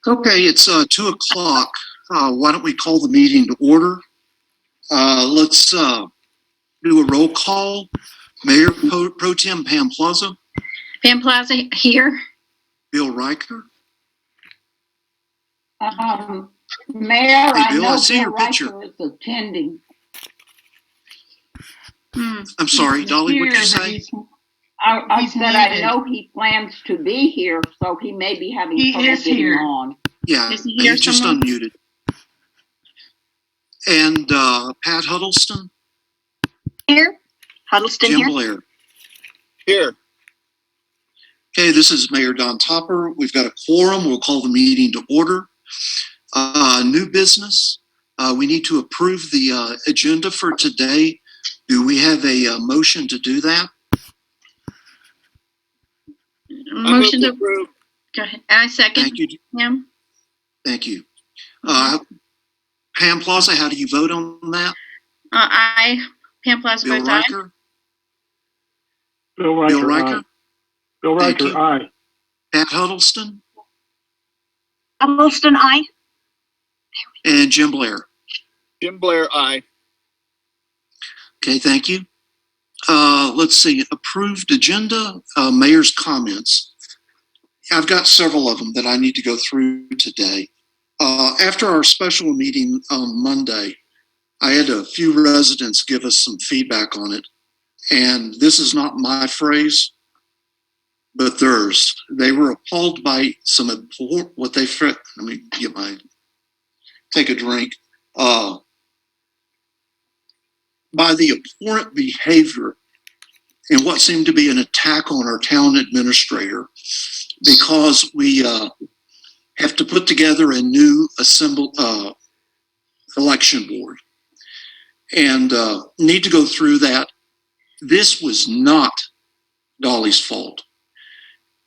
Okay, it's 2 o'clock. Why don't we call the meeting to order? Let's do a roll call. Mayor Pro Tem Pam Plaza. Pam Plaza here. Bill Riker. Mayor, Hey, Bill, I know I see Bill your picture. Riker is attending. I'm sorry, Dolly, what'd you say? I He's said I muted. know he plans to be here, so he may be having He trouble is getting here. on. Yeah, Is he he here just somewhere? unmuted. And Pat Huddleston. Here. Huddleston Jim here. Blair. Here. Okay, this is Mayor Don Topper. We've got a quorum. We'll call the meeting to order. New business. We need to approve the agenda for today. Do we have a motion to do that? Motion to approve. go ahead. I second. Thank you. Pam. Thank you. Pam Plaza, how do you vote on that? Aye. Pam Plaza Bill votes aye. Riker? Bill Riker, Bill Riker? aye. Bill Thank Riker, you. aye. Pat Huddleston? Huddleston aye. And Jim Blair? Jim Blair, aye. Okay, thank you. Let's see, approved agenda, mayor's comments. I've got several of them that I need to go through today. After our special meeting on Monday, I had a few residents give us some feedback on it. And this is not my phrase, but theirs. They were appalled by some what they, let me get take a drink. By the abhorrent behavior and what seemed to be an attack on our town administrator, because we have to put together a new election board and need to go through that. This was not Dolly's fault.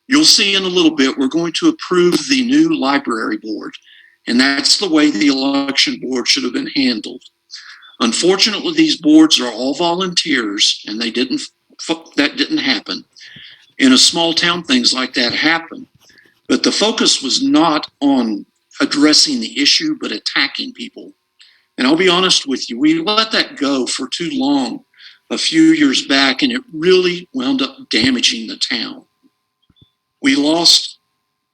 You'll see in a little bit, we're going to approve the new library board, and that's the way the election board should have been handled. Unfortunately, these boards are all volunteers, and that didn't happen. In a small town, things like that happen. But the focus was not on addressing the issue, but attacking people. And I'll be honest with you, we let that go for too long a few years back, and it really wound up damaging the town. We lost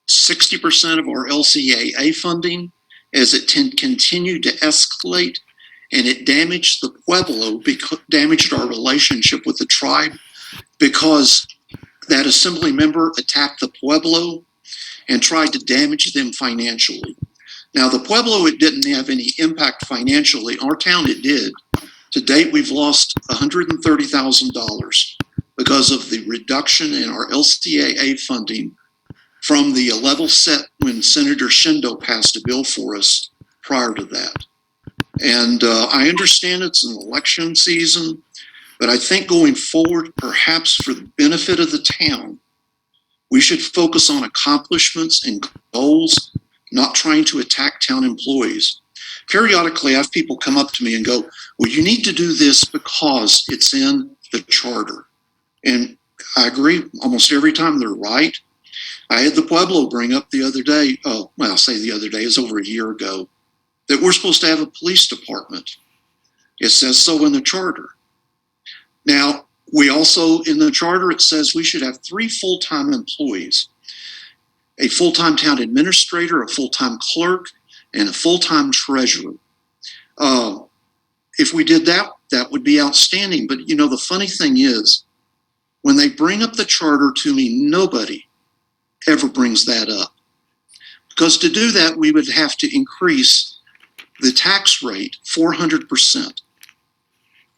60% of our LCAA funding as it continued to escalate, and it damaged the Pueblo, damaged our relationship with the tribe, because that assembly member attacked the Pueblo and tried to damage them financially. Now, the Pueblo, it didn't have any impact financially. Our town, it did. To date, we've lost $130,000 because of the reduction in our LCAA funding from the level set when Senator Shindo passed a bill for us prior to that. And I understand it's an election season, but I think going forward, perhaps for the benefit of the town, we should focus on accomplishments and goals, not trying to attack town employees. Periodically, I have people come up to me and go, well, you need to do this because it's in the charter. And I agree almost every time they're right. I had the Pueblo bring up the other day, I say the other day, it was over a year ago, that we're supposed to have a police department. It says so in the charter. Now, we also, in the charter, it says we should have 3 full-time employees, a full-time town administrator, a full-time clerk, and a full-time treasurer. If we did that, that would be outstanding. But, you know, the funny thing is, when they bring up the charter to me, nobody ever brings that up. Because to do that, we would have to increase the tax rate 400%.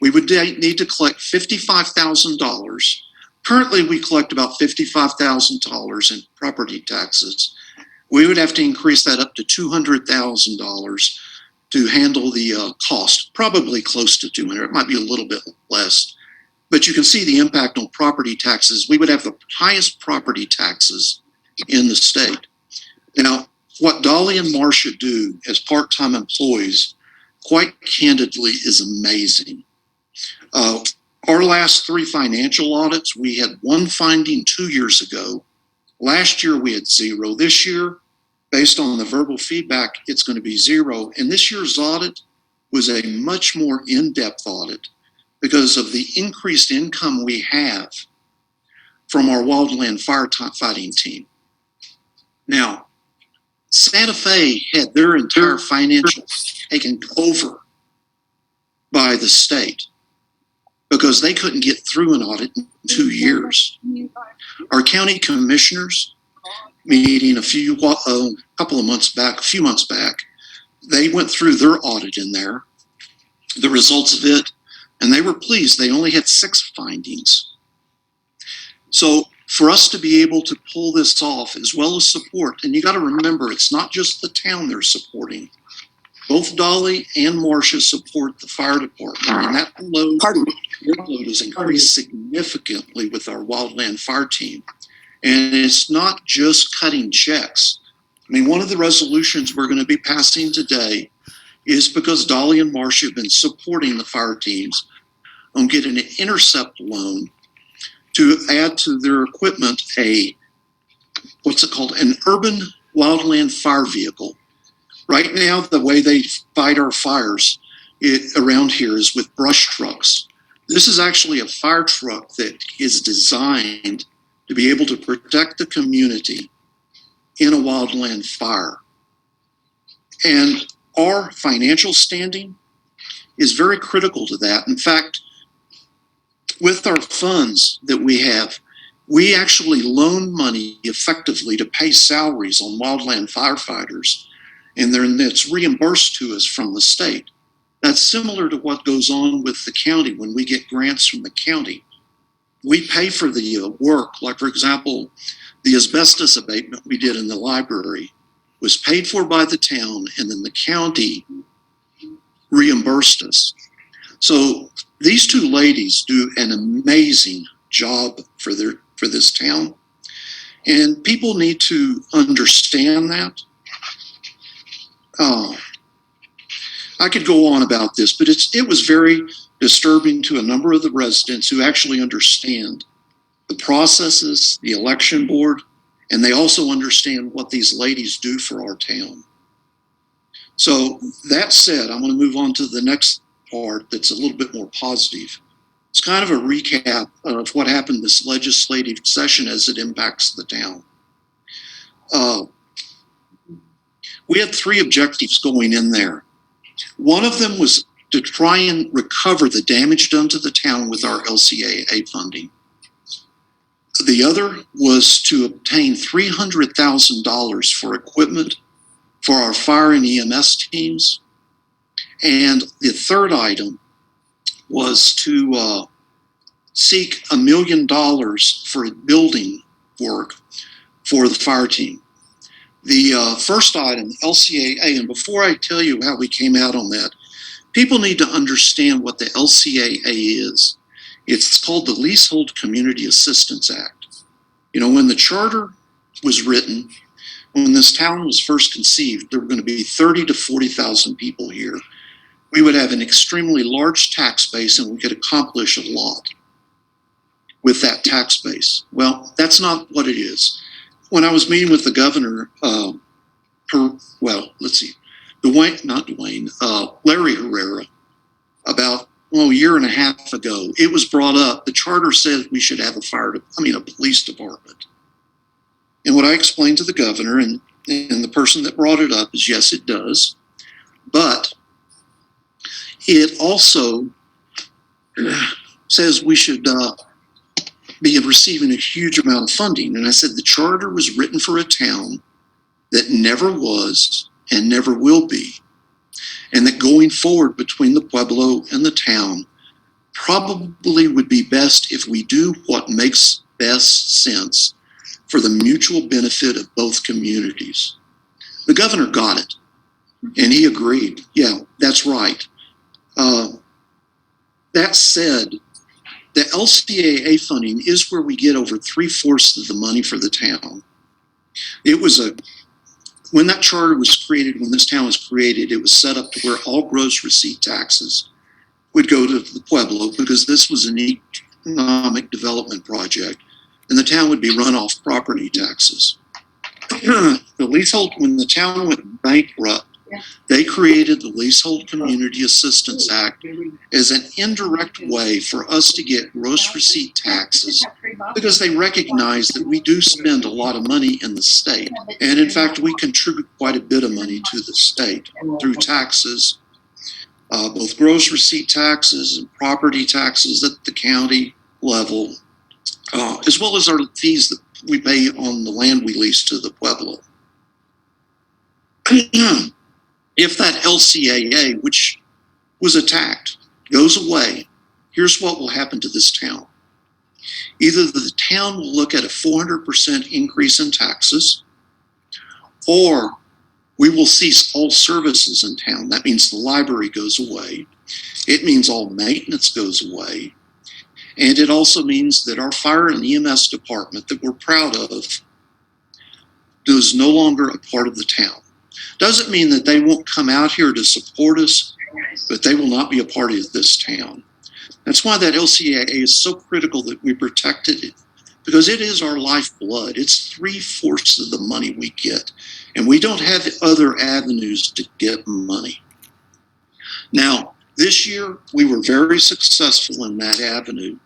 We would need to collect $55,000. Currently, we collect about $55,000 in property taxes. We would have to increase that up to $200,000 to handle the cost, probably close to 200. It might be a little bit less. But you can see the impact on property taxes. We would have the highest property taxes in the state. Now, what Dolly and Marcia do as part-time employees, quite candidly, is amazing. Our last 3 financial audits, we had 1 finding 2 years ago. Last year, we had 0. This year, based on the verbal feedback, it's going to be 0. And this year's audit was a much more in-depth audit because of the increased income we have from our wildland firefighting team. Now, Santa Fe had their entire financials taken over by the state because they couldn't get through an audit in 2 years. Our county commissioners meeting a few months back, they went through their audit in there, the results of it, and they were pleased. They only had 6 findings. So for us to be able to pull this off as well as support, and you got to remember, it's not just the town they're supporting. Both Dolly and Marcia support the fire department, and that workload has increased significantly with our wildland fire team. And it's not just cutting checks. I mean, one of the resolutions we're going to be passing today is because Dolly and Marcia have been supporting the fire teams on getting an intercept loan to add to their equipment an urban wildland fire vehicle. Right now, the way they fight our fires around here is with brush trucks. This is actually a fire truck that is designed to be able to protect the community in a wildland fire. And our financial standing is very critical to that. In fact, with our funds that we have, we actually loan money effectively to pay salaries on wildland firefighters, and then it's reimbursed to us from the state. That's similar to what goes on with the county when we get grants from the county. We pay for the work, like for example, the asbestos abatement we did in the library was paid for by the town, and then the county reimbursed us. So these 2 ladies do an amazing job for this town, and people need to understand that. I could go on about this, but it was very disturbing to a number of the residents who actually understand the processes, the election board, and they also understand what these ladies do for our town. So that said, I'm going to move on to the next part that's a little bit more positive. It's kind of a recap of what happened this legislative session as it impacts the town. We had 3 objectives going in there. One of them was to try and recover the damage done to the town with our LCAA funding. The other was to obtain $300,000 for equipment for our fire and EMS teams. And the third item was to seek $1 million for building work for the fire team. The first item, LCAA, and before I tell you how we came out on that, people need to understand what the LCAA is. It's called the Leasehold Community Assistance Act. You know, when the charter was written, when this town was first conceived, there were going to be 30 to 40,000 people here. We would have an extremely large tax base, and we could accomplish a lot with that tax base. Well, that's not what it is. When I was meeting with the governor, Larry Herrera, about a year and a half ago, it was brought up. The charter said we should have a police department. And what I explained to the governor and the person that brought it up is, yes, it does. But it also says we should be receiving a huge amount of funding. And I said the charter was written for a town that never was and never will be. And that going forward between the Pueblo and the town probably would be best if we do what makes best sense for the mutual benefit of both communities. The governor got it, and he agreed. Yeah, that's right. That said, the LCAA funding is where we get over 3/4 of the money for the town. When that charter was created, when this town was created, it was set up to where all gross receipt taxes would go to the Pueblo, because this was an economic development project, and the town would be run off property taxes. the leasehold, when the town went bankrupt, they created the Leasehold Community Assistance Act as an indirect way for us to get gross receipt taxes because they recognize that we do spend a lot of money in the state. And in fact, we contribute quite a bit of money to the state through taxes, both gross receipt taxes and property taxes at the county level, as well as our fees that we pay on the land we lease to the Pueblo. If that LCAA, which was attacked, goes away, here's what will happen to this town. Either the town will look at a 400% increase in taxes, or we will cease all services in town. That means the library goes away. It means all maintenance goes away. And it also means that our fire and EMS department that we're proud of is no longer a part of the town. Doesn't mean that they won't come out here to support us, but they will not be a part of this town. That's why that LCAA is so critical that we protected it, because it is our lifeblood. It's 3/4 of the money we get, and we don't have other avenues to get money. Now, this year, we were very successful in that avenue.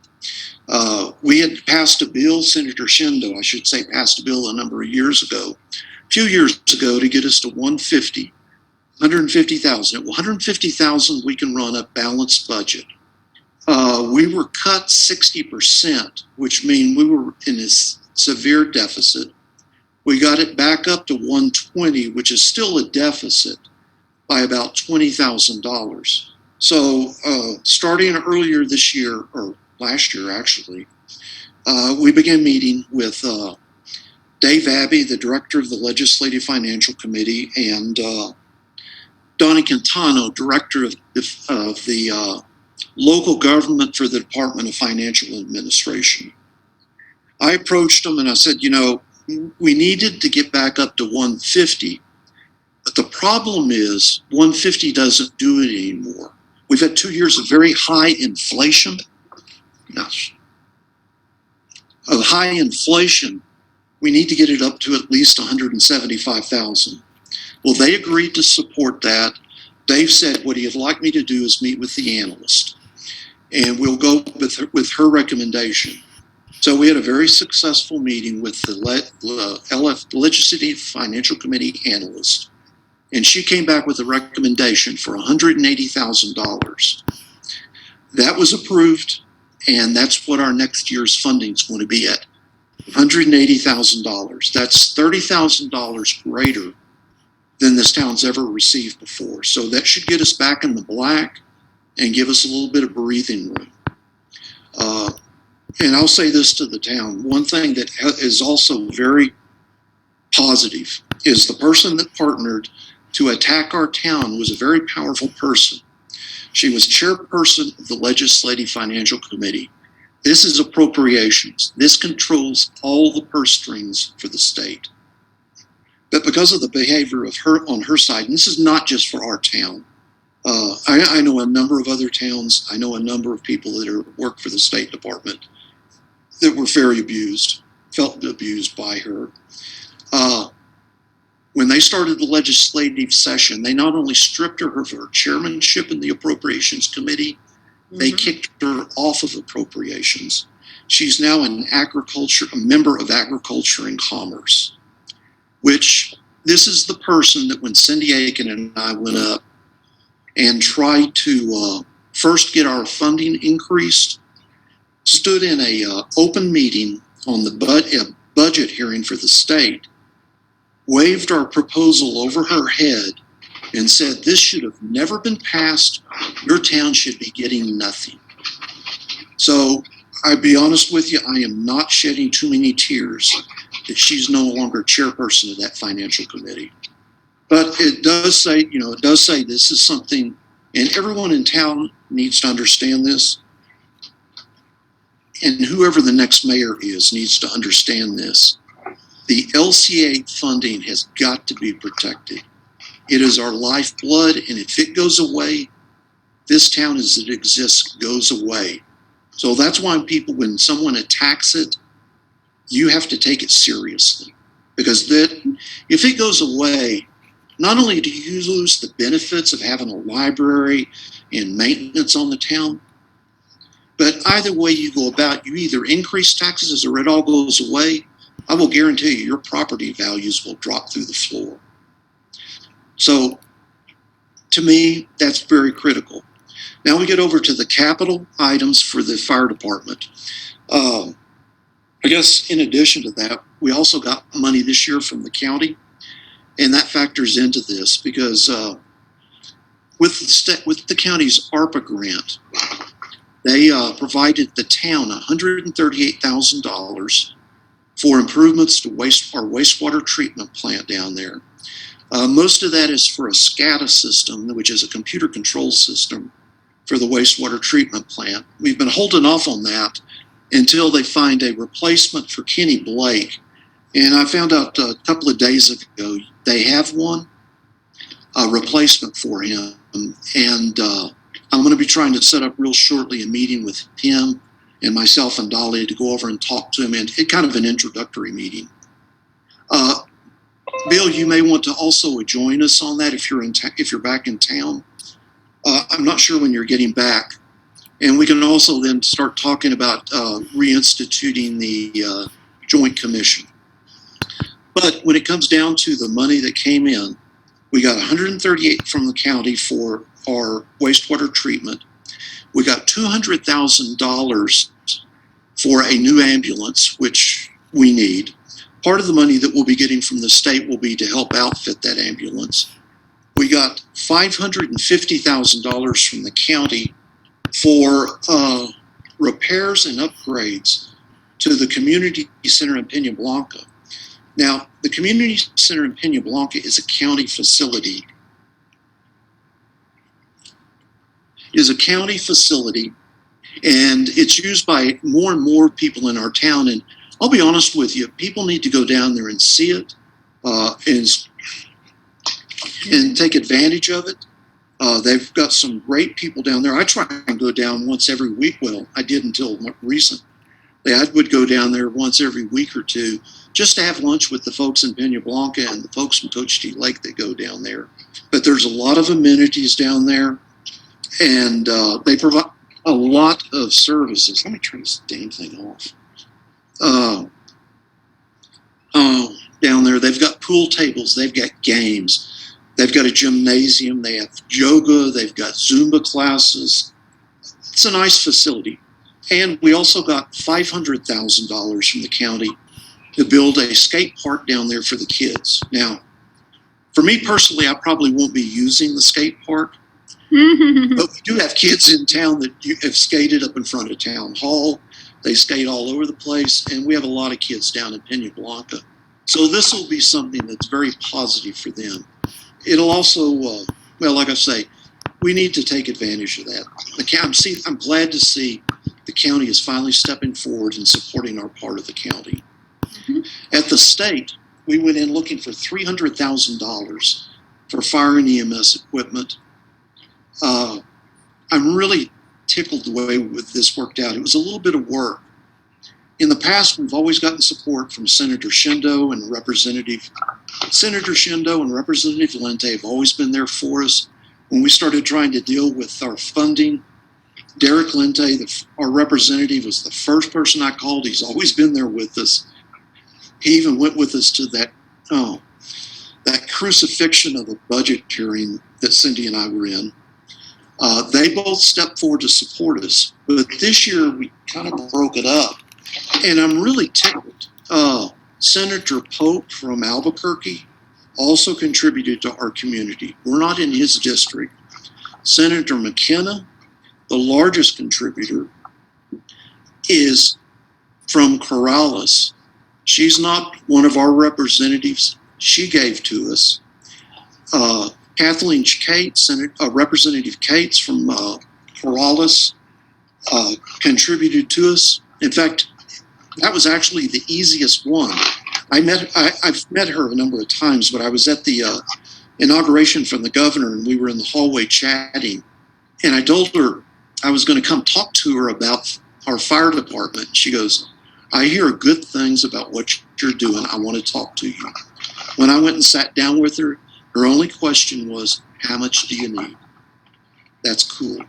We had passed a bill, Senator Shindo, I should say, passed a bill a number of years ago, a few years ago, to get us to 150,000. At 150,000, we can run a balanced budget. We were cut 60%, which means we were in a severe deficit. We got it back up to 120, which is still a deficit by about $20,000. So starting earlier this year, or last year actually, we began meeting with Dave Abbey, the director of the Legislative Financial Committee, and Donnie Quintano, director of the local government for the Department of Financial Administration. I approached them and I said, you know, we needed to get back up to 150, but the problem is 150 doesn't do it anymore. We've had 2 years of very high inflation. Of high inflation, we need to get it up to at least 175,000. Well, they agreed to support that. Dave said what he'd like me to do is meet with the analyst, and we'll go with her recommendation. So we had a very successful meeting with the Legislative Financial Committee analyst, and she came back with a recommendation for $180,000. That was approved, and that's what our next year's funding is going to be at, $180,000. That's $30,000 greater than this town's ever received before. So that should get us back in the black and give us a little bit of breathing room. And I'll say this to the town. One thing that is also very positive is the person that partnered to attack our town was a very powerful person. She was chairperson of the Legislative Financial Committee. This is appropriations. This controls all the purse strings for the state. But because of the behavior of her on her side, and this is not just for our town, I know a number of other towns. I know a number of people that work for the State Department that were very abused, felt abused by her. When they started the legislative session, they not only stripped her of her chairmanship in the Appropriations Committee, they kicked her off of appropriations. She's now a member of Agriculture and Commerce, which this is the person that when Cindy Aiken and I went up and tried to first get our funding increased, stood in a open meeting on the budget hearing for the state, waved our proposal over her head and said, this should have never been passed. Your town should be getting nothing. So I'll be honest with you, I am not shedding too many tears that she's no longer chairperson of that financial committee. But it does say, this is something, and everyone in town needs to understand this. And whoever the next mayor is needs to understand this. The LCA funding has got to be protected. It is our lifeblood, and if it goes away, this town as it exists goes away. So that's why when someone attacks it, you have to take it seriously. because if it goes away, not only do you lose the benefits of having a library and maintenance on the town, but either way you go about, you either increase taxes or it all goes away. I will guarantee you your property values will drop through the floor. So to me, that's very critical. Now we get over to the capital items for the fire department. I guess in addition to that, we also got money this year from the county, and that factors into this because with the county's ARPA grant, they provided the town $138,000 for improvements to our wastewater treatment plant down there. Most of that is for a SCADA system, which is a computer control system for the wastewater treatment plant. We've been holding off on that until they find a replacement for Kenny Blake. And I found out a couple of days ago they have one, a replacement for him. And I'm going to be trying to set up real shortly a meeting with him and myself and Dolly to go over and talk to him, and it kind of an introductory meeting. Bill, you may want to also join us on that if you're back in town. I'm not sure when you're getting back. And we can also then start talking about reinstituting the Joint Commission. But when it comes down to the money that came in, we got $138 from the county for our wastewater treatment. We got $200,000 for a new ambulance, which we need. Part of the money that we'll be getting from the state will be to help outfit that ambulance. We got $550,000 from the county for repairs and upgrades to the community center in Peña Blanca. Now, the community center in Peña Blanca is a county facility. And it's used by more and more people in our town. And I'll be honest with you, people need to go down there and see it and take advantage of it. They've got some great people down there. I try and go down once every week. Well, I did until recent. I would go down there once every week or two just to have lunch with the folks in Peña Blanca and the folks from Cochiti-Lake that go down there. But there's a lot of amenities down there, and they provide a lot of services. Let me turn this damn thing off. Down there, they've got pool tables, they've got games. They've got a gymnasium, they have yoga, they've got Zumba classes. It's a nice facility. And we also got $500,000 from the county to build a skate park down there for the kids. Now, for me personally, I probably won't be using the skate park, but we do have kids in town that have skated up in front of town hall. They skate all over the place, and we have a lot of kids down in Peña Blanca. So this will be something that's very positive for them. It'll also, like I say, we need to take advantage of that. I'm glad to see the county is finally stepping forward and supporting our part of the county. Mm-hmm. At the state, we went in looking for $300,000 for fire and EMS equipment. I'm really tickled the way this worked out. It was a little bit of work. In the past, we've always gotten support from Senator Shindo and Representative Lente have always been there for us. When we started trying to deal with our funding, Derek Lente, our representative, was the first person I called. He's always been there with us. He even went with us to that crucifixion of the budget hearing that Cindy and I were in. They both stepped forward to support us, but this year we kind of broke it up. And I'm really tickled. Senator Pope from Albuquerque also contributed to our community. We're not in his district. Senator McKenna, the largest contributor, is from Corrales. She's not one of our representatives. She gave to us. Kathleen Cates, Representative Cates from Corrales, contributed to us. In fact, that was actually the easiest one. I've met her a number of times, but I was at the inauguration from the governor, and we were in the hallway chatting. And I told her I was going to come talk to her about our fire department. She goes, I hear good things about what you're doing. I want to talk to you. When I went and sat down with her, her only question was, how much do you need? That's cool.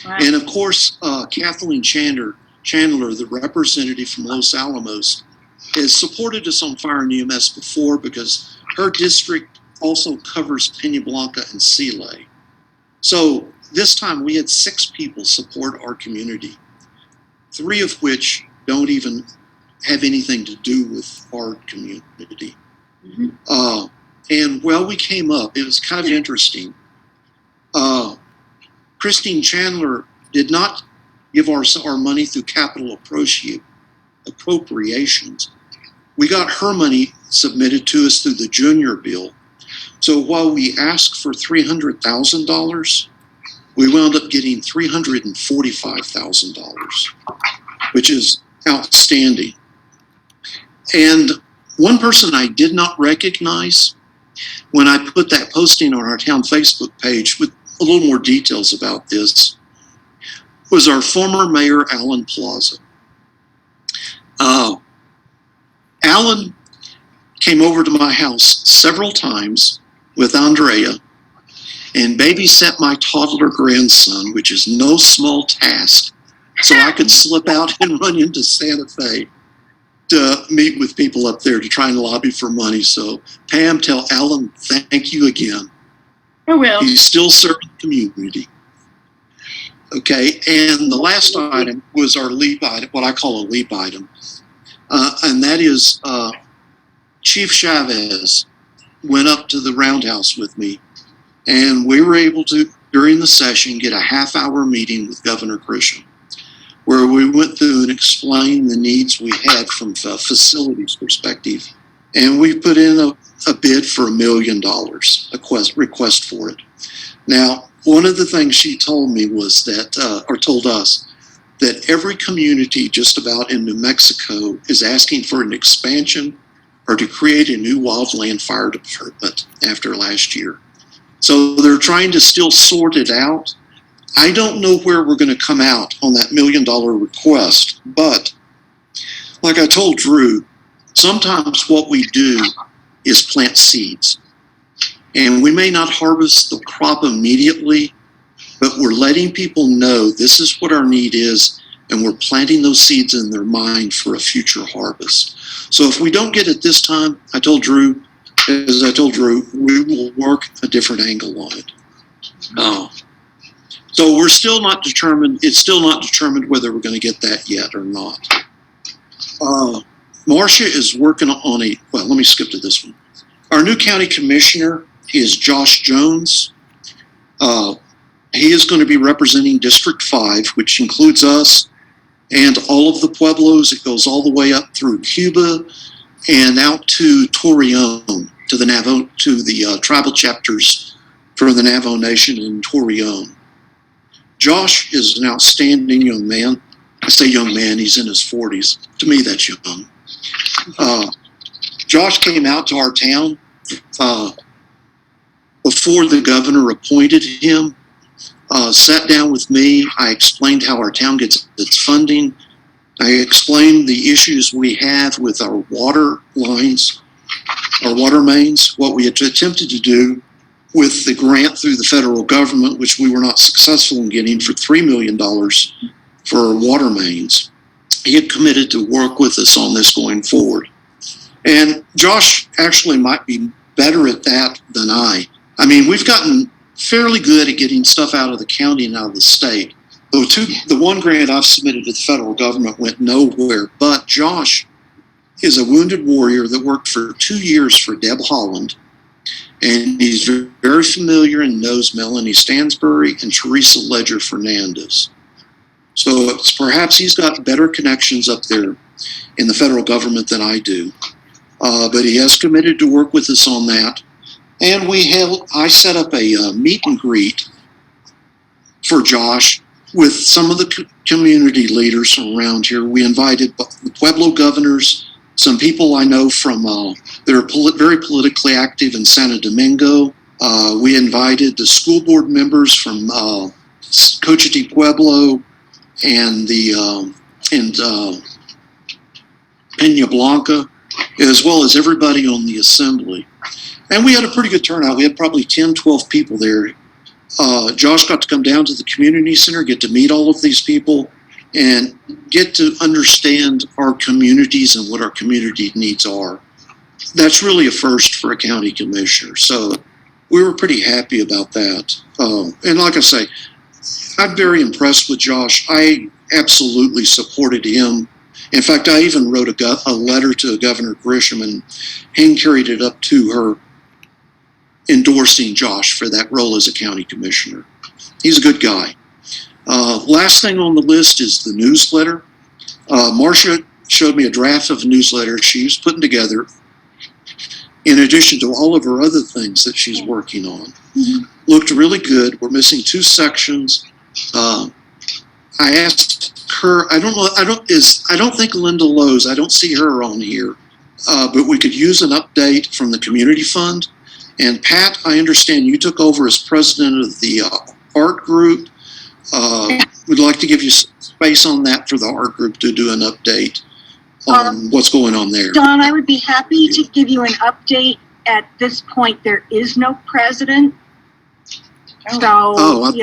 Wow. And of course, Kathleen Chandler, the representative from Los Alamos, has supported us on fire and EMS before because her district also covers Peña Blanca and Sealay. So this time we had 6 people support our community, 3 of which don't even have anything to do with our community. Mhm. And well, we came up, it was kind of interesting. Christine Chandler did not give our money through capital appropriations. We got her money submitted to us through the junior bill. So while we asked for $300,000, we wound up getting $345,000, which is outstanding. And one person I did not recognize when I put that posting on our town Facebook page with a little more details about this was our former mayor, Alan Plaza. Alan came over to my house several times with Andrea and babysat my toddler grandson, which is no small task, so I could slip out and run into Santa Fe to meet with people up there to try and lobby for money. So Pam, tell Alan thank you again. I will. He's still serving the community. Okay, and the last item was our leap item, what I call a leap item, and that is Chief Chavez went up to the roundhouse with me, and we were able to, during the session, get a half-hour meeting with Governor Grisham, where we went through and explained the needs we had from a facilities perspective, and we put in a bid for $1 million, a request for it. Now, one of the things she told me was that, or told us, that every community just about in New Mexico is asking for an expansion or to create a new wildland fire department after last year. So they're trying to still sort it out. I don't know where we're going to come out on that $1 million request, but like I told Drew, sometimes what we do is plant seeds. And we may not harvest the crop immediately, but we're letting people know this is what our need is, and we're planting those seeds in their mind for a future harvest. So if we don't get it this time, as I told Drew, we will work a different angle on it. So we're still not determined, it's still not determined whether we're going to get that yet or not. Marcia is working on well, let me skip to this one. Our new county commissioner is Josh Jones. He is going to be representing District 5, which includes us and all of the pueblos. It goes all the way up through Cuba and out to Torreon, to the tribal chapters for the Navajo Nation in Torreon. Josh is an outstanding young man. I say young man, he's in his 40s. To me, that's young. Josh came out to our town before the governor appointed him, sat down with me. I explained how our town gets its funding. I explained the issues we have with our water lines, our water mains, what we had attempted to do with the grant through the federal government, which we were not successful in getting for $3 million for water mains. He had committed to work with us on this going forward. And Josh actually might be better at that than I. I mean, we've gotten fairly good at getting stuff out of the county and out of the state. The one grant I've submitted to the federal government went nowhere, but Josh is a wounded warrior that worked for 2 years for Deb Holland, and he's very familiar and knows Melanie Stansbury and Teresa Ledger Fernandez. So perhaps he's got better connections up there in the federal government than I do. But he has committed to work with us on that. And I set up a meet and greet for Josh with some of the community leaders around here. We invited the Pueblo governors, some people I know from that are very politically active in Santo Domingo. We invited the school board members from Cochiti Pueblo and Peña Blanca, as well as everybody on the assembly. And we had a pretty good turnout. We had probably 10, 12 people there. Josh got to come down to the community center, get to meet all of these people, and get to understand our communities and what our community needs are. That's really a first for a county commissioner. So we were pretty happy about that. And like I say, I'm very impressed with Josh. I absolutely supported him. In fact, I even wrote a letter to Governor Grisham and hand carried it up to her, endorsing Josh for that role as a county commissioner. He's a good guy. Last thing on the list is the newsletter. Marcia showed me a draft of a newsletter she was putting together in addition to all of her other things that she's working on. Mhm. Looked really good. We're missing 2 sections. I asked her, I don't think Linda Lowe's, I don't see her on here, but we could use an update from the community fund. And Pat, I understand you took over as president of the art group. We'd like to give you space on that for the art group to do an update on what's going on there. Don, I would be happy to give you an update. At this point, there is no president. So,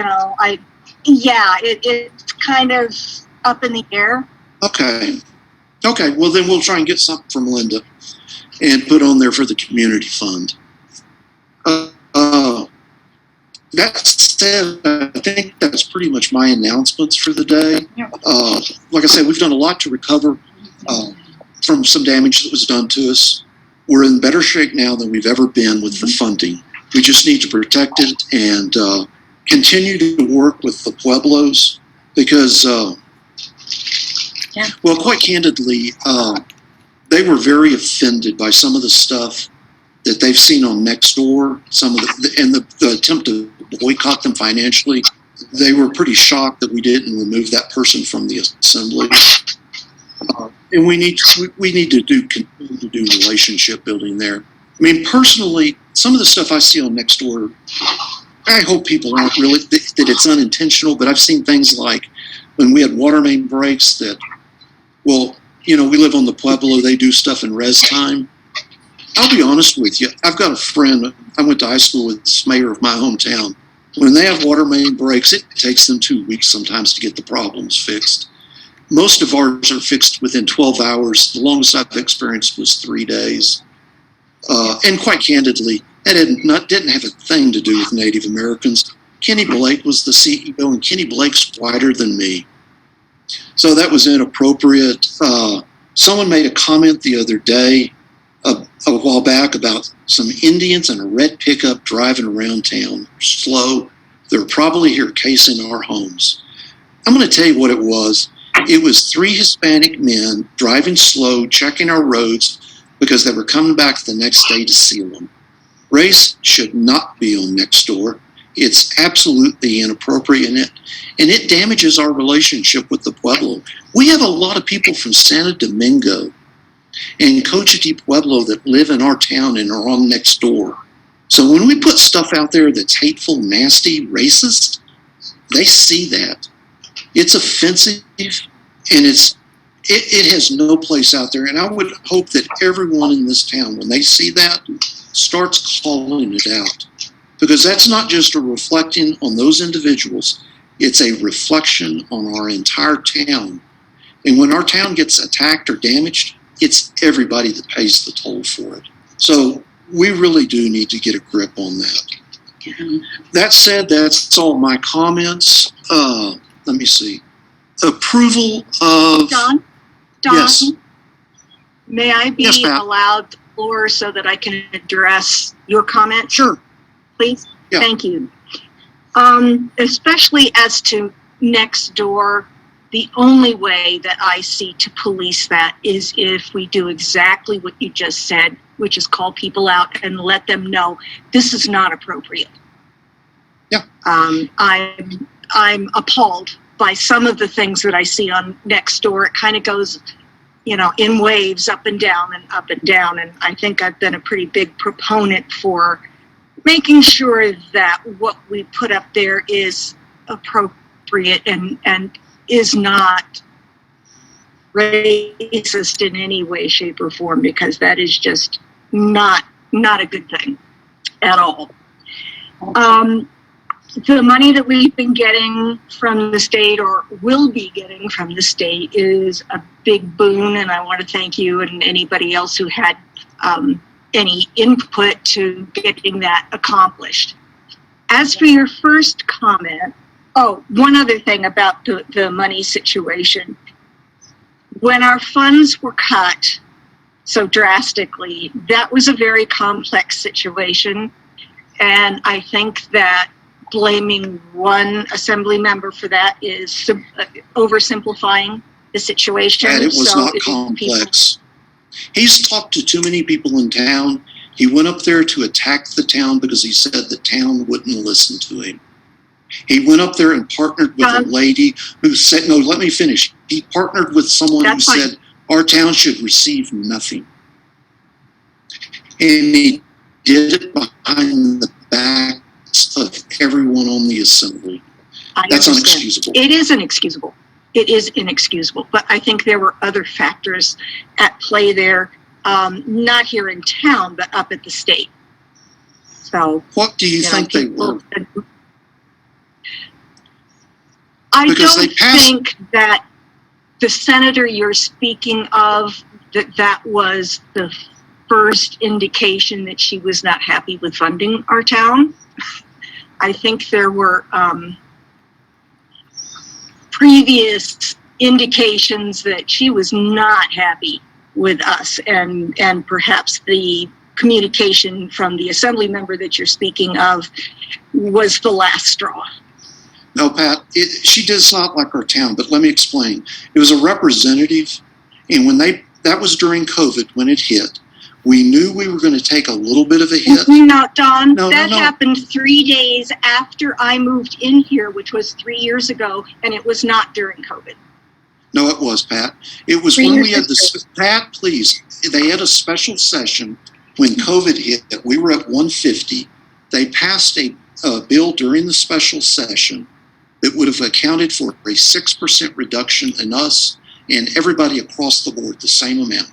it's kind of up in the air. Okay, well then we'll try and get something from Linda and put on there for the community fund. That said, I think that's pretty much my announcements for the day. Like I said, we've done a lot to recover from some damage that was done to us. We're in better shape now than we've ever been with the funding. We just need to protect it and continue to work with the Pueblos because, well, quite candidly, they were very offended by some of the stuff that they've seen on Nextdoor, the attempt to boycott them financially. They were pretty shocked that we didn't remove that person from the assembly. And we need to continue to do relationship building there. I mean, personally, some of the stuff I see on Nextdoor, I hope people aren't really, that it's unintentional, but I've seen things like when we had water main breaks that, well, we live on the Pueblo, they do stuff in res time. I'll be honest with you. I've got a friend, I went to high school with the mayor of my hometown. When they have water main breaks, it takes them 2 weeks sometimes to get the problems fixed. Most of ours are fixed within 12 hours. The longest I've experienced was 3 days. And quite candidly, that didn't have a thing to do with Native Americans. Kenny Blake was the CEO, and Kenny Blake's whiter than me. So that was inappropriate. Someone made a comment the other day, a while back, about some Indians in a red pickup driving around town slow. They're probably here casing our homes. I'm going to tell you what it was. It was 3 Hispanic men driving slow, checking our roads because they were coming back the next day to seal them. Race should not be on Nextdoor. It's absolutely inappropriate, and it damages our relationship with the Pueblo. We have a lot of people from Santo Domingo and Cochiti Pueblo that live in our town and are on Nextdoor. So when we put stuff out there that's hateful, nasty, racist, they see that. It's offensive, and it has no place out there. And I would hope that everyone in this town, when they see that, starts calling it out. Because that's not just a reflecting on those individuals. It's a reflection on our entire town. And when our town gets attacked or damaged, it's everybody that pays the toll for it. So we really do need to get a grip on that. That said, that's all my comments. Let me see. Approval of... Don? Yes. May I be Yes, Pat. allowed the floor so that I can address your comment? Sure. Please? Yeah. Thank you. Especially as to Nextdoor, the only way that I see to police that is if we do exactly what you just said, which is call people out and let them know this is not appropriate. Yeah. I'm appalled by some of the things that I see on Nextdoor. It kind of goes, in waves, up and down and up and down. And I think I've been a pretty big proponent for making sure that what we put up there is appropriate and is not racist in any way, shape, or form, because that is just not a good thing at all. The money that we've been getting from the state, or will be getting from the state, is a big boon, and I want to thank you and anybody else who had any input to getting that accomplished. As for your first comment, one other thing about the money situation. When our funds were cut so drastically, that was a very complex situation, and I think that blaming one assembly member for that is oversimplifying the situation. And it was So not complex. He's talked to too many people in town. He went up there to attack the town because he said the town wouldn't listen to him. He went up there and partnered with a lady who said, no, let me finish. He partnered with someone who said our town should receive nothing. And he did it behind the backs of everyone on the assembly. That's unexcusable. It is inexcusable. It is inexcusable. But I think there were other factors at play there, not here in town, but up at the state. So, what do you think they were? I don't think that the senator you're speaking of, that was the first indication that she was not happy with funding our town. I think there were previous indications that she was not happy with us, and perhaps the communication from the assembly member that you're speaking of was the last straw. No, Pat, she does not like our town, but let me explain. It was a representative, and when that was during COVID when it hit. We knew we were going to take a little bit of a hit. No, Don, that happened 3 days after I moved in here, which was 3 years ago, and it was not during COVID. No, it was, Pat. It was when we had the, Pat, please, they had a special session when COVID hit. We were at 150. They passed a bill during the special session that would have accounted for a 6% reduction in us and everybody across the board, the same amount.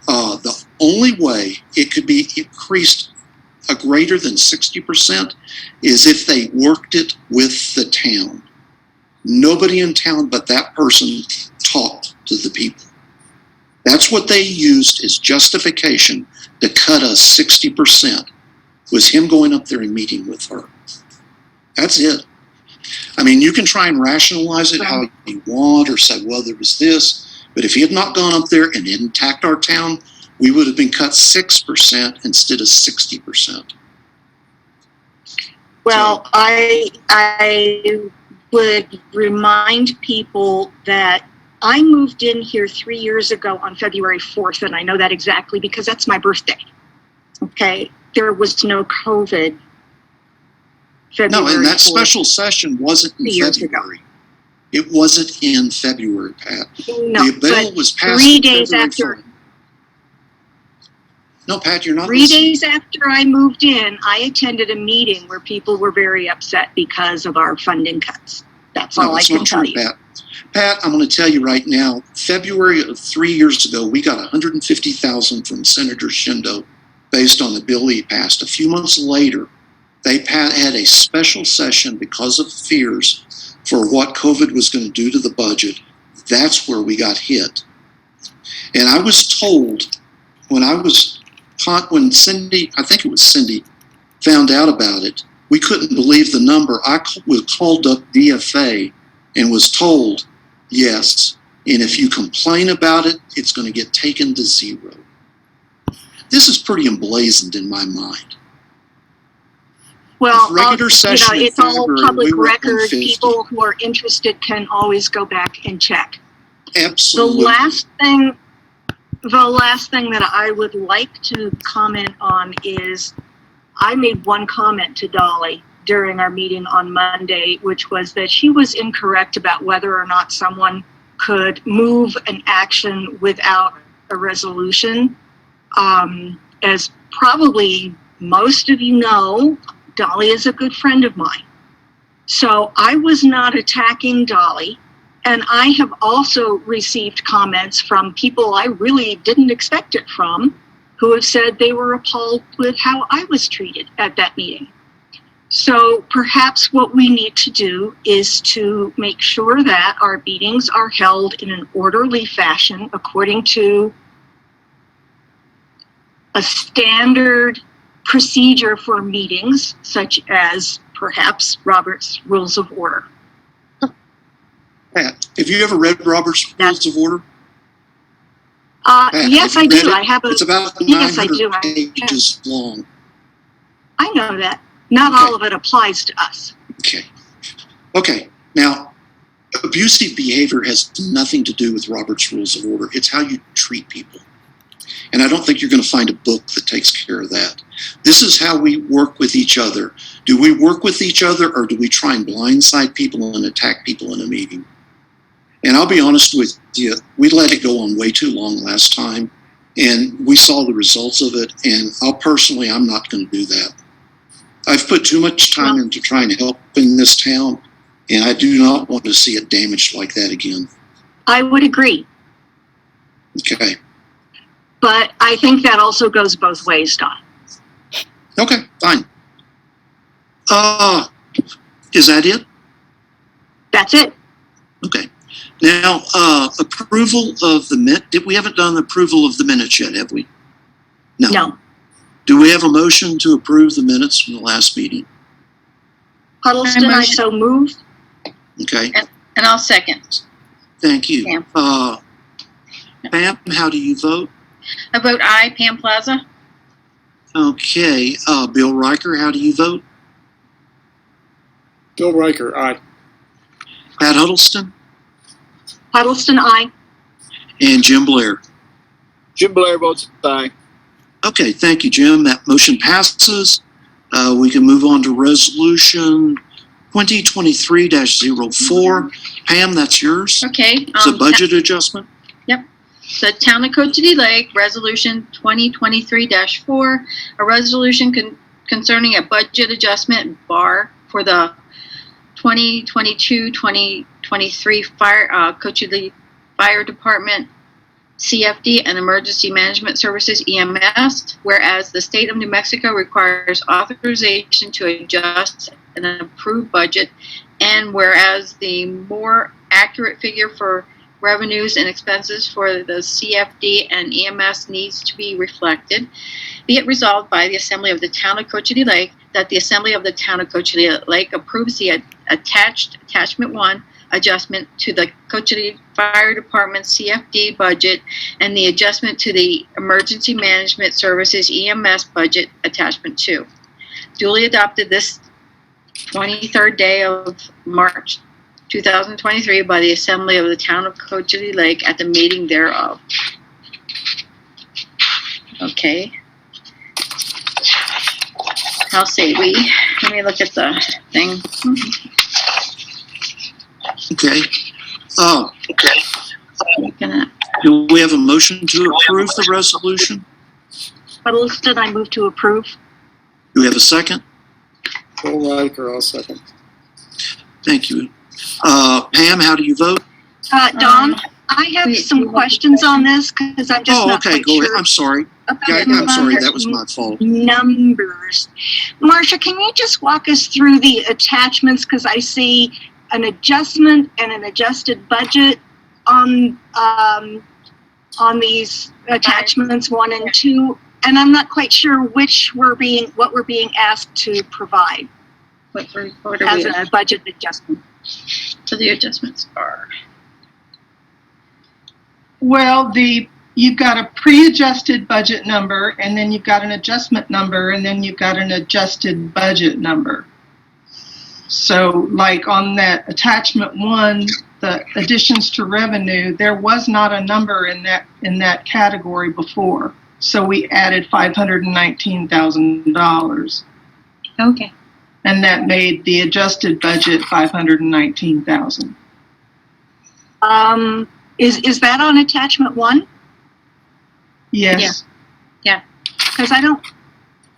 The only way it could be increased a greater than 60% is if they worked it with the town. Nobody in town but that person talked to the people. That's what they used as justification to cut us 60%, was him going up there and meeting with her. That's it. I mean, you can try and rationalize it how you want or say, well, there was this, but if he had not gone up there and attacked our town, we would have been cut 6% instead of 60%. Well, so, I would remind people that I moved in here 3 years ago on February 4th, and I know that exactly because that's my birthday. Okay, there was no COVID. No, and that special session wasn't in February. It wasn't in February, Pat. No, the bill was passed 3 days after. No, Pat, you're not 3 days after I moved in, I attended a meeting where people were very upset because of our funding cuts. That's all I can tell you. Pat, I'm going to tell you right now, February of 3 years ago, we got $150,000 from Senator Shindo based on the bill he passed. A few months later, they had a special session because of fears for what COVID was going to do to the budget. That's where we got hit. And I was told when Cindy, I think it was Cindy, found out about it, we couldn't believe the number. I was called up DFA and was told, yes, and if you complain about it, it's going to get taken to zero. This is pretty emblazoned in my mind. Well, session it's all public record. People who are interested can always go back and check. Absolutely. The last thing that I would like to comment on is I made one comment to Dolly during our meeting on Monday, which was that she was incorrect about whether or not someone could move an action without a resolution. As probably most of you know, Dolly is a good friend of mine. So I was not attacking Dolly, And I have also received comments from people I really didn't expect it from, who have said they were appalled with how I was treated at that meeting. So perhaps what we need to do is to make sure that our meetings are held in an orderly fashion according to a standard procedure for meetings, such as perhaps Robert's Rules of Order. Pat, have you ever read Robert's Rules of Order? Pat, Yes, have I you read do. it? I have a. It's about Yes, I 900 do. pages long. I know that. Not Okay. all of it applies to us. Okay. Now, abusive behavior has nothing to do with Robert's Rules of Order. It's how you treat people. And I don't think you're going to find a book that takes care of that. This is how we work with each other. Do we work with each other, or do we try and blindside people and attack people in a meeting? And I'll be honest with you, we let it go on way too long last time, and we saw the results of it, and I'm not going to do that. I've put too much time into trying to help in this town, and I do not want to see it damaged like that again. I would agree. Okay. But I think that also goes both ways, Don. Okay, fine. Is that it? That's it. Okay. Now, approval of the minute. We haven't done approval of the minutes yet, have we? No. Do we have a motion to approve the minutes from the last meeting? Huddleston, I so move. Okay. And I'll second. Thank you. Pam. Pam, how do you vote? I vote aye. Pam Plaza. Okay. Bill Riker, how do you vote? Bill Riker, aye. Pat Huddleston? Huddleston, aye. And Jim Blair. Jim Blair votes aye. Okay, thank you, Jim. That motion passes. We can move on to resolution 2023-04. Pam, that's yours. Okay. It's a budget adjustment. The Town-Cochiti-Lake Resolution 2023-4, a resolution concerning a budget adjustment bar for the 2022-2023 Cochiti Fire Department, CFD, and Emergency Management Services, EMS, whereas the state of New Mexico requires authorization to adjust an approved budget, and whereas the more accurate figure for revenues and expenses for the CFD and EMS needs to be reflected. Be it resolved by the Assembly of the Town of Cochiti-Lake that the Assembly of the Town of Cochiti-Lake approves the attachment 1 adjustment to the Cochiti Fire Department CFD budget and the adjustment to the Emergency Management Services EMS budget attachment 2. Duly adopted this 23rd day of March 2023 by the Assembly of the Town of Cochiti-Lake at the meeting thereof. Okay. I'll see. Let me look at the thing. Okay. Looking at, Do we have a motion to approve the resolution? Huddleston, I move to approve. Do we have a second? Bill Riker, I'll second. Thank you. Pam, how do you vote? Don, I have wait, some you want questions on this because I'm just not Okay, quite go ahead. sure I'm sorry. about Yeah, the I'm sorry. That was my fault. numbers. Marcia, can you just walk us through the attachments? Because I see an adjustment and an adjusted budget on these attachments 1 and 2, and I'm not quite sure what we're being asked to provide what are as we a at? budget adjustment. So the adjustments are. Well, you've got a pre-adjusted budget number, and then you've got an adjustment number, and then you've got an adjusted budget number. So like on that attachment 1, the additions to revenue, there was not a number in that category before. So we added $519,000. Okay. And that made the adjusted budget $519,000. Is that on attachment 1? Yes. Yeah. Because I don't.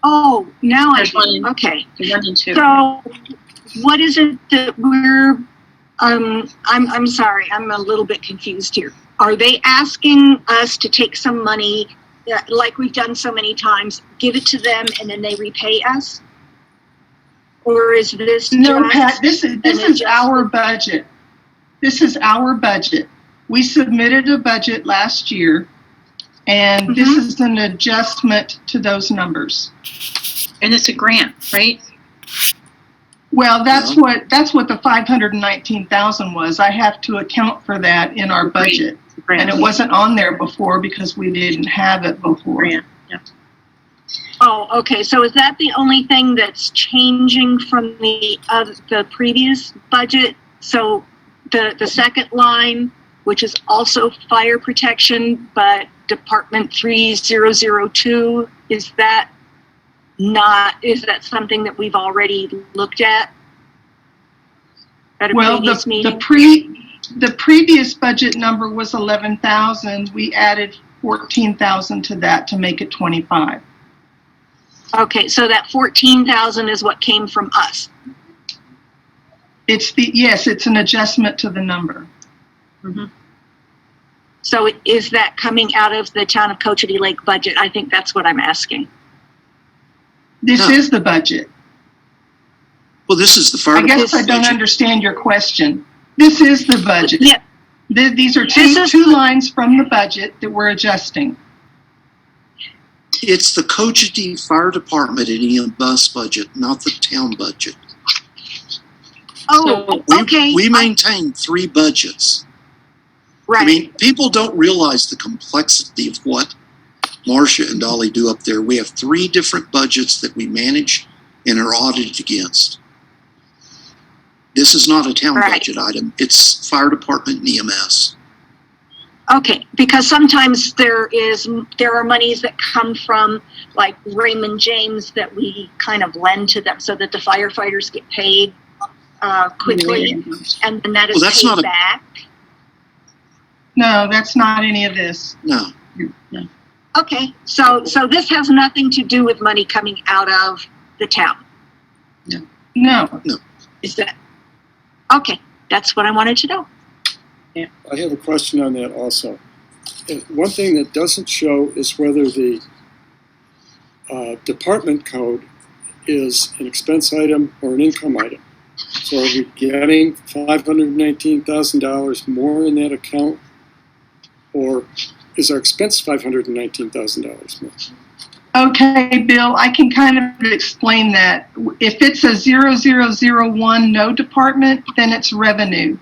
Oh, now I There's do. one. Okay. The 1 and 2. So, what is it that we're I'm sorry, I'm a little bit confused here. Are they asking us to take some money, like we've done so many times, give it to them and then they repay us? Or is this No, just Pat, this is our budget. This is our budget. We submitted a budget last year, and this is an adjustment to those numbers. And it's a grant, right? Well, that's what the 519,000 was. I have to account for that in our budget. And it wasn't on there before because we didn't have it before. Grant, yeah. Oh, okay. So is that the only thing that's changing from the previous budget? So the second line, which is also fire protection, but Department 3002, is that something that we've already looked at a Well, previous meeting? the previous budget number was 11,000. We added 14,000 to that to make it 25. Okay, so that 14,000 is what came from us. It's an adjustment to the number. So is that coming out of the Town of Cochiti Lake budget? I think that's what I'm asking. This No. is the budget. Well, this is the fire I guess I department don't budget. understand your question. This is the budget. Yeah. These are two lines from the budget that we're adjusting. It's the Cochiti Fire Department and EMS budget, not the town budget. Oh, okay. We maintain 3 budgets. Right. I mean, people don't realize the complexity of what Marcia and Dolly do up there. We have 3 different budgets that we manage and are audited against. This is not a town budget item. It's fire department and EMS. Okay, because sometimes there are monies that come from like Raymond James that we kind of lend to them so that the firefighters get paid quickly, and then that is Well, that's paid not back. No, that's not any of this. No. Okay, so this has nothing to do with money coming out of the town. No. Is that okay? That's what I wanted to know. I have a question on that also. One thing that doesn't show is whether the department code is an expense item or an income item. So are we getting $519,000 more in that account? Or is our expense $519,000 more? Okay, Bill, I can kind of explain that. If it's a 0001 no department, then it's revenue.